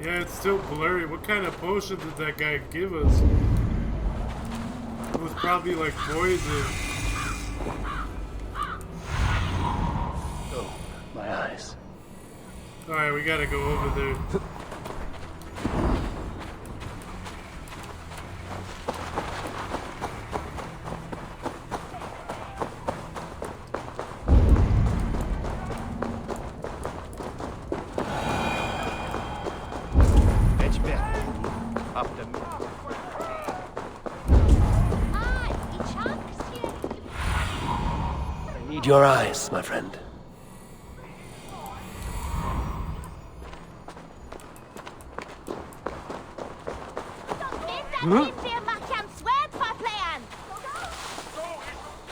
[SPEAKER 1] Yeah, it's still blurry. What kind of potion did that guy give us? It was probably like poison.
[SPEAKER 2] Oh, my eyes.
[SPEAKER 1] Alright, we gotta go over there.
[SPEAKER 2] Your eyes, my friend.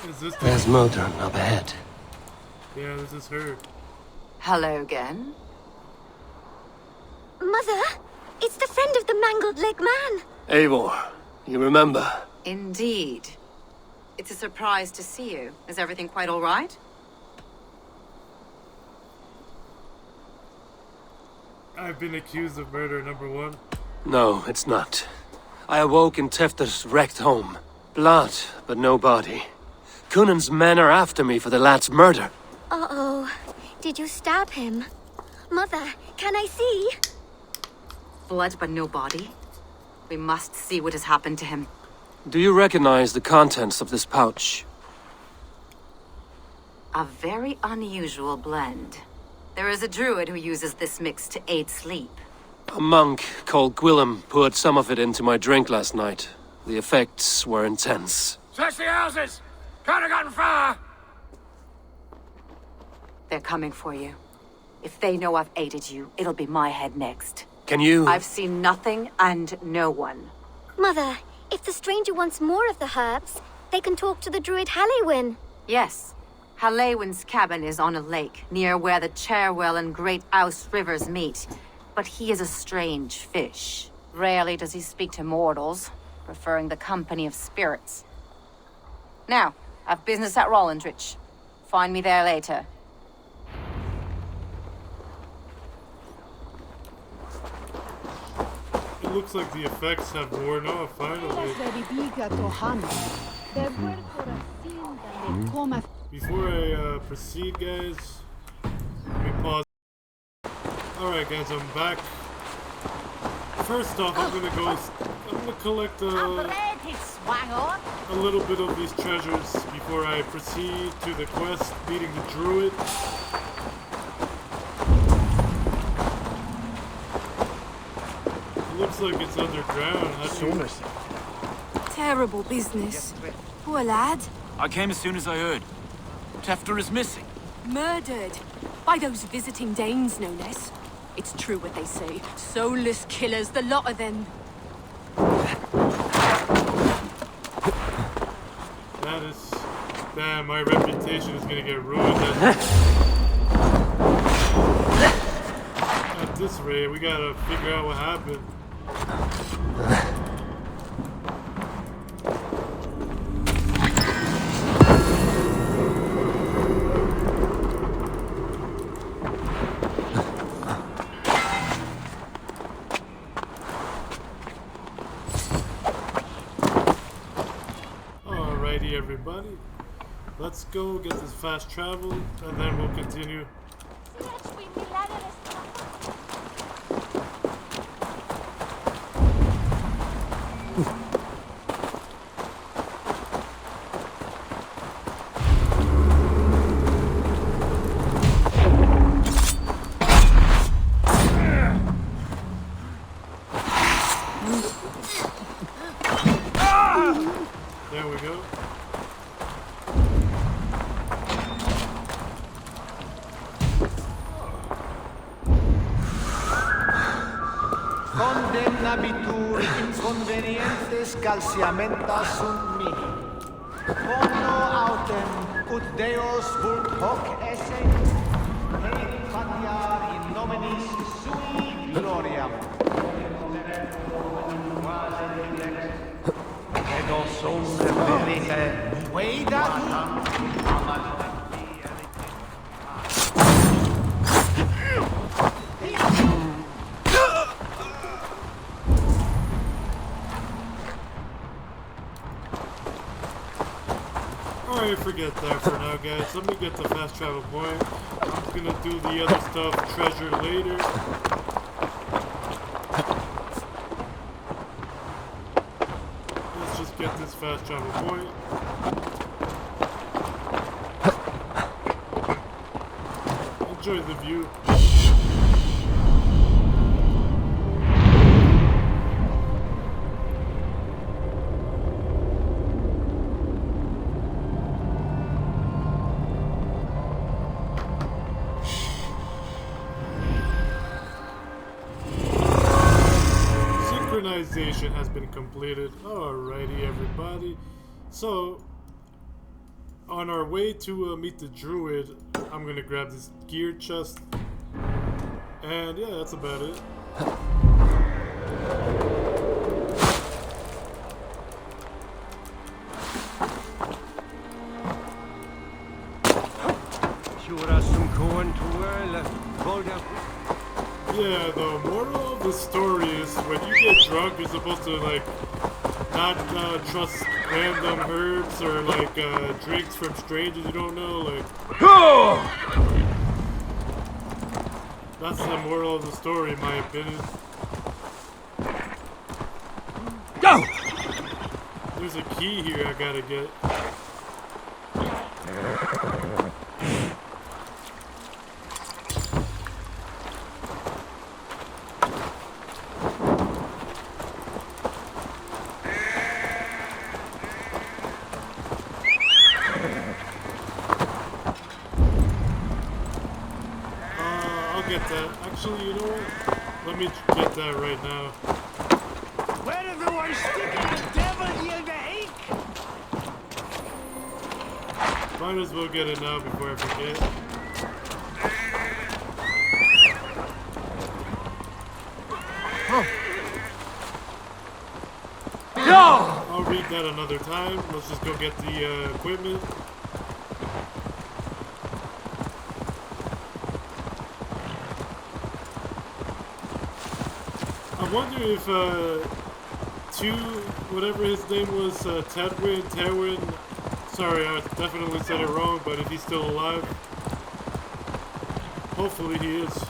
[SPEAKER 1] Is this?
[SPEAKER 2] There's Modron up ahead.
[SPEAKER 1] Yeah, this is her.
[SPEAKER 13] Hello again.
[SPEAKER 14] Mother, it's the friend of the mangled leg man.
[SPEAKER 2] Eivor, you remember?
[SPEAKER 13] Indeed. It's a surprise to see you. Is everything quite all right?
[SPEAKER 1] I've been accused of murder, number one.
[SPEAKER 2] No, it's not. I awoke in Tefter's wrecked home. Blood, but no body. Cunan's men are after me for the lad's murder.
[SPEAKER 14] Uh-oh. Did you stab him? Mother, can I see?
[SPEAKER 13] Blood but no body? We must see what has happened to him.
[SPEAKER 2] Do you recognize the contents of this pouch?
[SPEAKER 13] A very unusual blend. There is a druid who uses this mix to aid sleep.
[SPEAKER 2] A monk called Gwillem poured some of it into my drink last night. The effects were intense.
[SPEAKER 9] Search the houses! Can't have gotten far!
[SPEAKER 13] They're coming for you. If they know I've aided you, it'll be my head next.
[SPEAKER 2] Can you...
[SPEAKER 13] I've seen nothing and no one.
[SPEAKER 14] Mother, if the stranger wants more of the herbs, they can talk to the druid Halewyn.
[SPEAKER 13] Yes. Halewyn's cabin is on a lake, near where the Cherwell and Great Ouse rivers meet. But he is a strange fish. Rarely does he speak to mortals, preferring the company of spirits. Now, I've business at Rollandrich. Find me there later.
[SPEAKER 1] It looks like the effects have worn off, finally. Before I proceed, guys, let me pause. Alright guys, I'm back. First off, I'm gonna collect a little bit of these treasures before I proceed to the quest, beating the druid. It looks like it's underground. How do you...
[SPEAKER 16] Terrible business. Poor lad.
[SPEAKER 17] I came as soon as I heard. Tefter is missing.
[SPEAKER 16] Murdered. By those visiting Danes, no less. It's true what they say. Soulless killers, the lot of them.
[SPEAKER 1] That is... Damn, my reputation is gonna get ruined at this rate. We gotta figure out what happened. Alrighty, everybody. Let's go get this fast travel, and then we'll continue. There we go.
[SPEAKER 18] Condemnabitur inconvenientes calciamenta sunt mihi. Bono autem ut Deus vult hoc esse, et patiar in nominis sui gloriam. Edo sum verite, vedat
[SPEAKER 1] Alright, forget that for now, guys. Let me get the fast travel point. I'm gonna do the other stuff, treasure, later. Let's just get this fast travel point. Enjoy the view. Synchronization has been completed. Alrighty, everybody. So, on our way to meet the druid, I'm gonna grab this gear chest. And yeah, that's about it. Yeah, the moral of the story is when you get drunk, you're supposed to like not trust random herbs or like drinks from strangers you don't know. Like, that's the moral of the story, in my opinion. Go! There's a key here I gotta get. Actually, you know what? Let me get that right now.
[SPEAKER 18] Where everyone sticking the devil in the ink?
[SPEAKER 1] Might as well get it now before I forget.
[SPEAKER 18] No!
[SPEAKER 1] I'll read that another time. Let's just go get the equipment. I wonder if whatever his name was, Terwin, sorry, I definitely said it wrong, but if he's still alive, hopefully he is.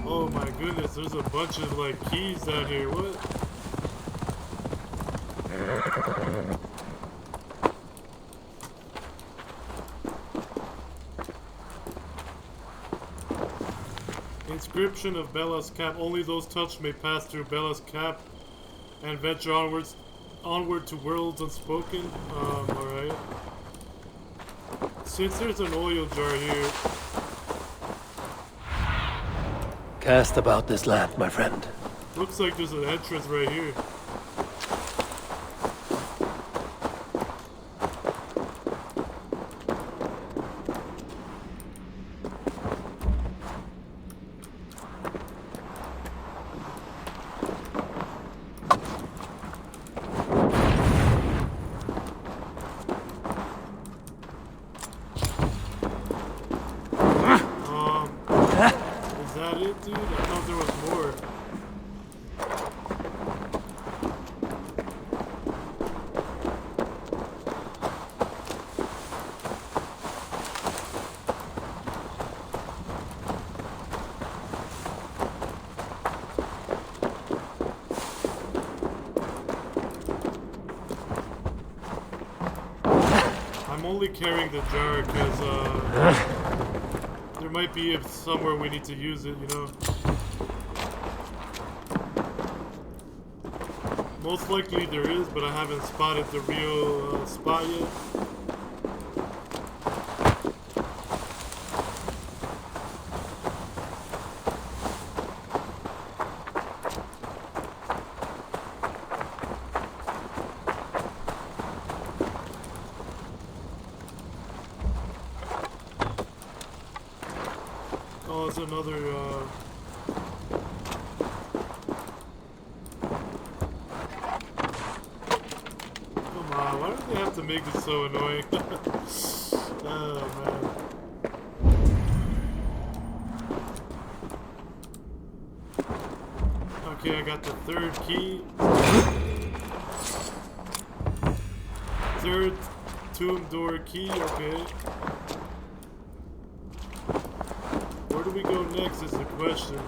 [SPEAKER 1] Oh my goodness, there's a bunch of like keys down here, what? Inscription of Bella's Cap. Only those touched may pass through Bella's Cap and venture onward to worlds unspoken. Alright. Since there's an oil jar here.
[SPEAKER 2] Cast about this land, my friend.
[SPEAKER 1] Looks like there's an entrance right here. Is that it, dude? I thought there was more. I'm only carrying the jar because, there might be somewhere we need to use it, you know? Most likely there is, but I haven't spotted the real spot yet. Oh, it's another, Come on, why do they have to make it so annoying? Oh, man. Okay, I got the third key. Third tomb door key, okay. Where do we go next is the question.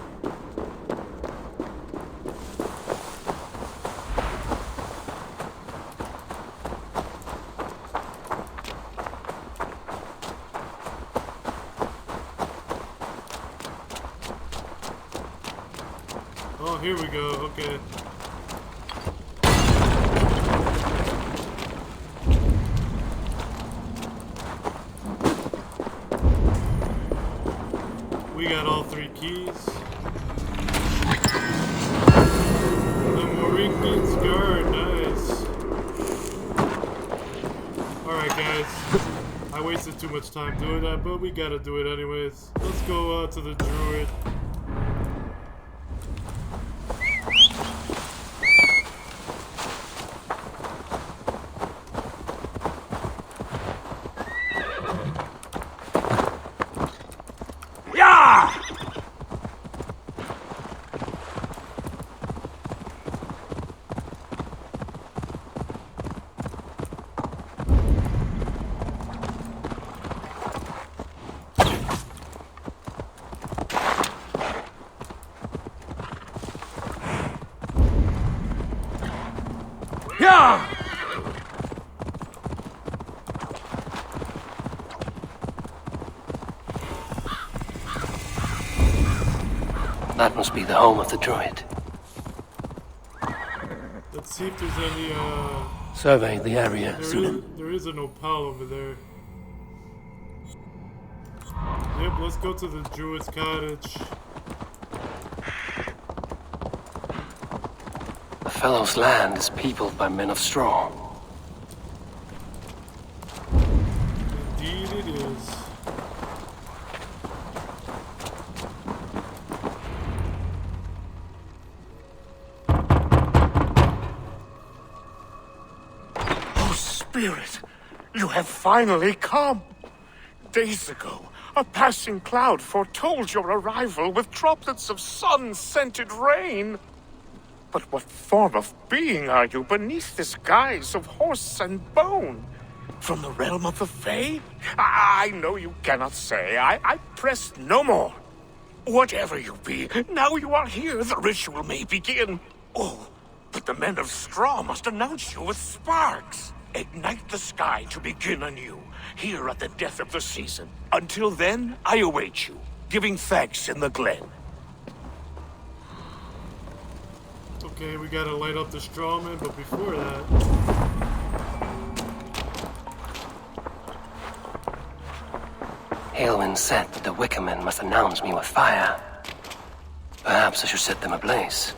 [SPEAKER 1] Oh, here we go, okay. We got all 3 keys. The Moringan Scar, nice. Alright guys, I wasted too much time doing that, but we gotta do it anyways. Let's go to the druid.
[SPEAKER 2] That must be the home of the druid.
[SPEAKER 1] Let's see if there's any,
[SPEAKER 2] Survey the area, Sunan.
[SPEAKER 1] There is an opal over there. Yep, let's go to the Jewish Cottage.
[SPEAKER 2] The fellow's land is peopled by men of straw.
[SPEAKER 1] Indeed it is.
[SPEAKER 18] Spirit, you have finally come. Days ago, a passing cloud foretold your arrival with droplets of sun-scented rain. But what form of being are you beneath this guise of horse and bone? From the realm of the Fae? I know you cannot say. I press no more. Whatever you be, now you are here, the ritual may begin. Oh, but the men of straw must announce you with sparks. Ignite the sky to begin anew, here at the death of the season. Until then, I await you, giving thanks in the glen.
[SPEAKER 1] Okay, we gotta light up the strawman, but before that...
[SPEAKER 2] Aelwyn said that the Wickermen must announce me with fire. Perhaps I should set them ablaze.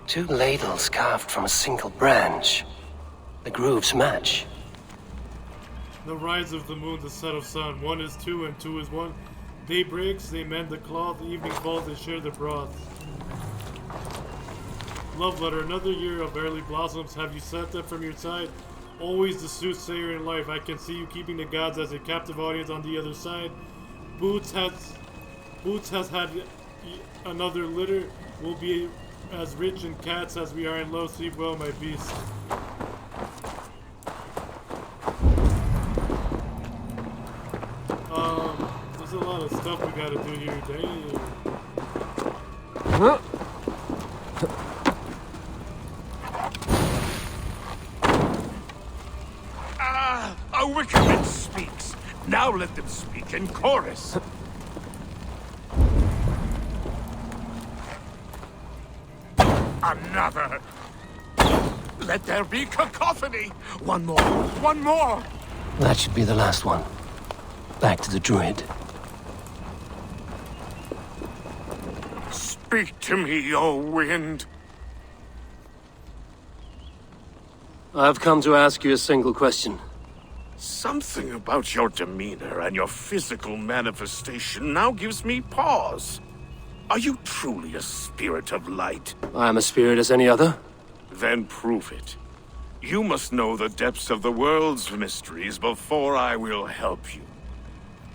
[SPEAKER 2] Two ladles carved from a single branch. The grooves match.
[SPEAKER 1] The rise of the moon, the set of sun. 1 is 2 and 2 is 1. Day breaks, they mend the cloth. Evening falls, they share the broth. Love letter. Another year of early blossoms. Have you set them from your side? Always the soothsayer in life. I can see you keeping the gods as a captive audience on the other side. Boots has had another litter. Will be as rich in cats as we are in love. Sleep well, my beast. There's a lot of stuff we gotta do here. Dang.
[SPEAKER 18] A Wickerman speaks. Now let them speak in chorus. Another. Let there be cacophony. One more. One more.
[SPEAKER 2] That should be the last one. Back to the druid.
[SPEAKER 18] Speak to me, O wind.
[SPEAKER 2] I've come to ask you a single question.
[SPEAKER 18] Something about your demeanor and your physical manifestation now gives me pause. Are you truly a spirit of light?
[SPEAKER 2] I am a spirit as any other.
[SPEAKER 18] Then prove it. You must know the depths of the world's mysteries before I will help you.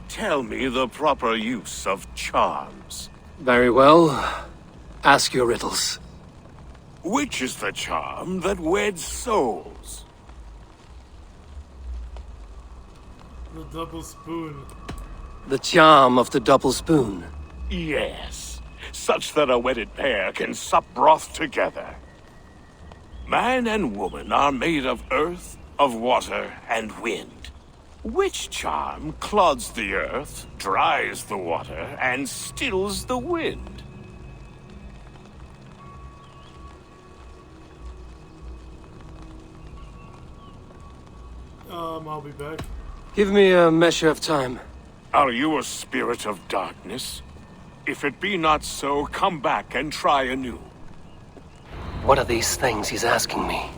[SPEAKER 18] Tell me the proper use of charms.
[SPEAKER 2] Very well. Ask your riddles.
[SPEAKER 18] Which is the charm that weds souls?
[SPEAKER 1] The double spoon.
[SPEAKER 2] The charm of the double spoon.
[SPEAKER 18] Yes. Such that a wedded pair can sup broth together. Man and woman are made of earth, of water, and wind. Which charm clods the earth, dries the water, and stills the wind?
[SPEAKER 1] I'll be back.
[SPEAKER 2] Give me a measure of time.
[SPEAKER 18] Are you a spirit of darkness? If it be not so, come back and try anew.
[SPEAKER 2] What are these things he's asking me?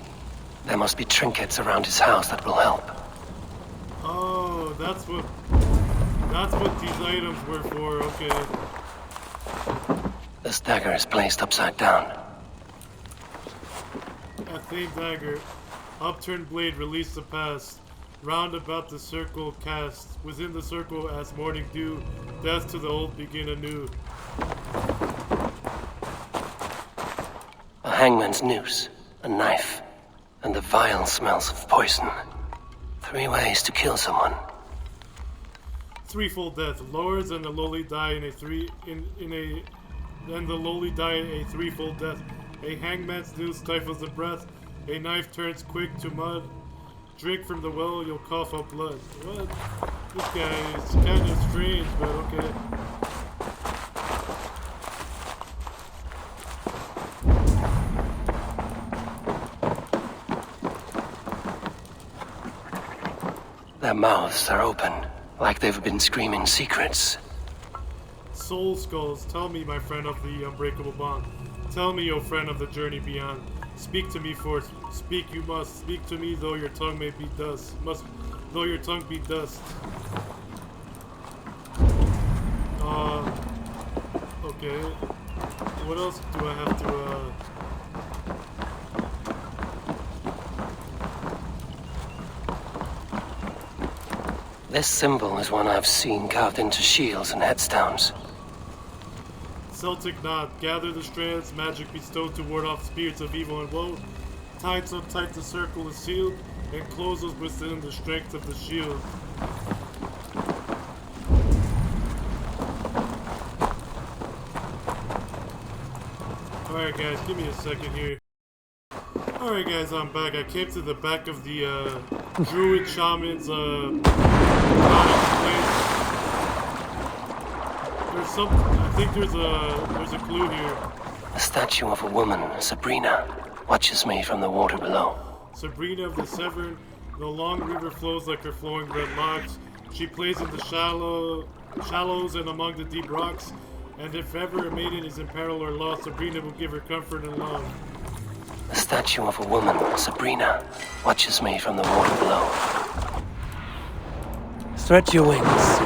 [SPEAKER 2] There must be trinkets around his house that will help.
[SPEAKER 1] Oh, that's what these items were for, okay.
[SPEAKER 2] This dagger is placed upside down.
[SPEAKER 1] Athene dagger. Upturned blade, release the past. Round about the circle cast. Within the circle as morning dew. Death to the old begin anew.
[SPEAKER 2] A hangman's noose, a knife, and the vile smells of poison. 3 ways to kill someone.
[SPEAKER 1] Threefold death. Lords and the lowly die in a threefold death. A hangman's noose stifles the breath. A knife turns quick to mud. Drink from the well, you'll cough up blood. What? This guy is kind of strange, but okay.
[SPEAKER 2] Their mouths are open, like they've been screaming secrets.
[SPEAKER 1] Soul skulls, tell me, my friend of the unbreakable bond. Tell me, O friend of the journey beyond. Speak to me first. Speak you must. Speak to me, though your tongue may be dust. Though your tongue be dust. Okay. What else do I have to,
[SPEAKER 2] This symbol is one I've seen carved into shields and headstones.
[SPEAKER 1] Celtic Knot, gather the strands, magic bestowed to ward off spirits of evil and woe. Tied so tight the circle is sealed, and closes within the strength of the shield. Alright guys, give me a second here. Alright guys, I'm back. I came to the back of the Druid Shaman's cottage place. There's some, I think there's a clue here.
[SPEAKER 2] A statue of a woman, Sabrina, watches me from the water below.
[SPEAKER 1] Sabrina of the Severn, the long river flows like her flowing red locks. She plays in the shallows and among the deep rocks. And if ever a maiden is in peril or lost, Sabrina will give her comfort and love.
[SPEAKER 2] A statue of a woman, Sabrina, watches me from the water below. Stretch your wings.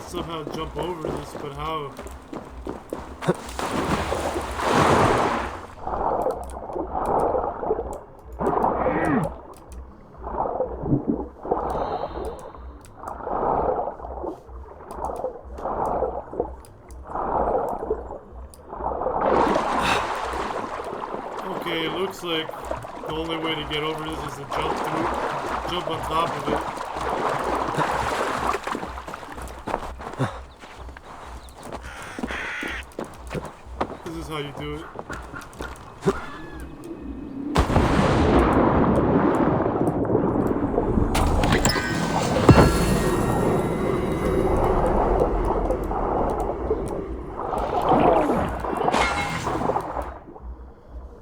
[SPEAKER 1] Somehow jump over this, but how? Okay, it looks like the only way to get over this is to jump on top of it. How you do it.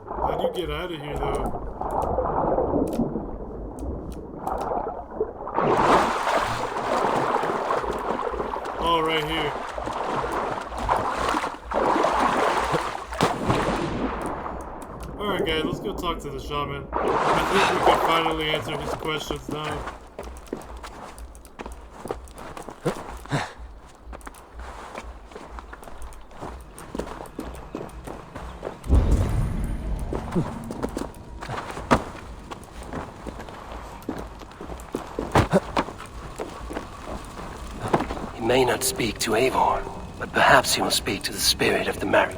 [SPEAKER 1] How do you get out of here though? Oh, right here. Alright guys, let's go talk to the shaman. I think we can finally answer his questions now.
[SPEAKER 2] He may not speak to Eivor, but perhaps he will speak to the spirit of the married.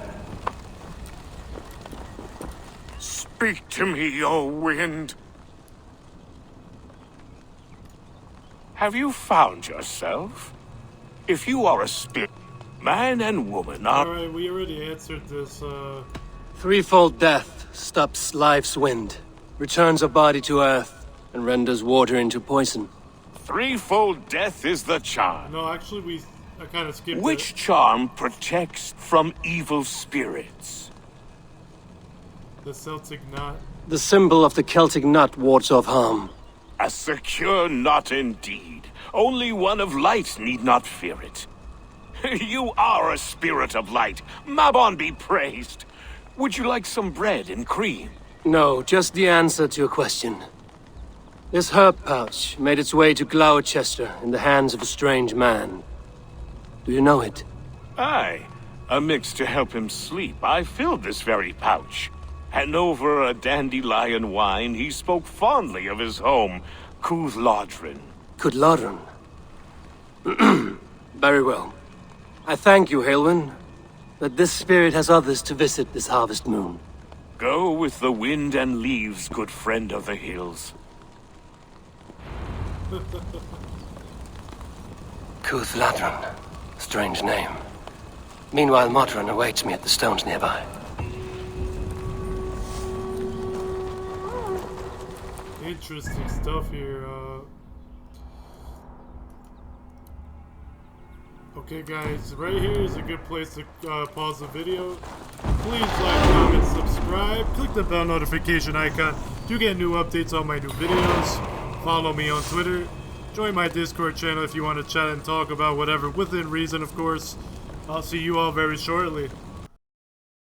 [SPEAKER 18] Speak to me, O wind. Have you found yourself? If you are a spirit, man and woman are...
[SPEAKER 1] Alright, we already answered this,
[SPEAKER 2] Threefold death stops life's wind, returns a body to earth, and renders water into poison.
[SPEAKER 18] Threefold death is the charm.
[SPEAKER 1] No, actually, I kind of skipped
[SPEAKER 18] Which charm protects from evil spirits?
[SPEAKER 1] the Celtic Knot.
[SPEAKER 2] The symbol of the Celtic Knot wards off harm.
[SPEAKER 18] A secure knot indeed. Only one of light need not fear it. You are a spirit of light. Mabon be praised. Would you like some bread and cream?
[SPEAKER 2] No, just the answer to a question. This herb pouch made its way to Gloucester in the hands of a strange man. Do you know it?
[SPEAKER 18] Aye. A mix to help him sleep. I filled this very pouch. And over a dandelion wine, he spoke fondly of his home, Cúthládrin.
[SPEAKER 2] Cúthládrin? Very well. I thank you, Halwyn, that this spirit has others to visit this harvest moon.
[SPEAKER 18] Go with the wind and leaves, good friend of the hills.
[SPEAKER 2] Cúthládrin. Strange name. Meanwhile, Modron awaits me at the stones nearby.
[SPEAKER 1] Interesting stuff here. Okay, guys, right here is a good place to pause the video. Please like, comment, subscribe. Click the bell notification icon to get new updates on my new videos. Follow me on Twitter. Join my Discord channel if you want to chat and talk about whatever, within reason, of course. I'll see you all very shortly.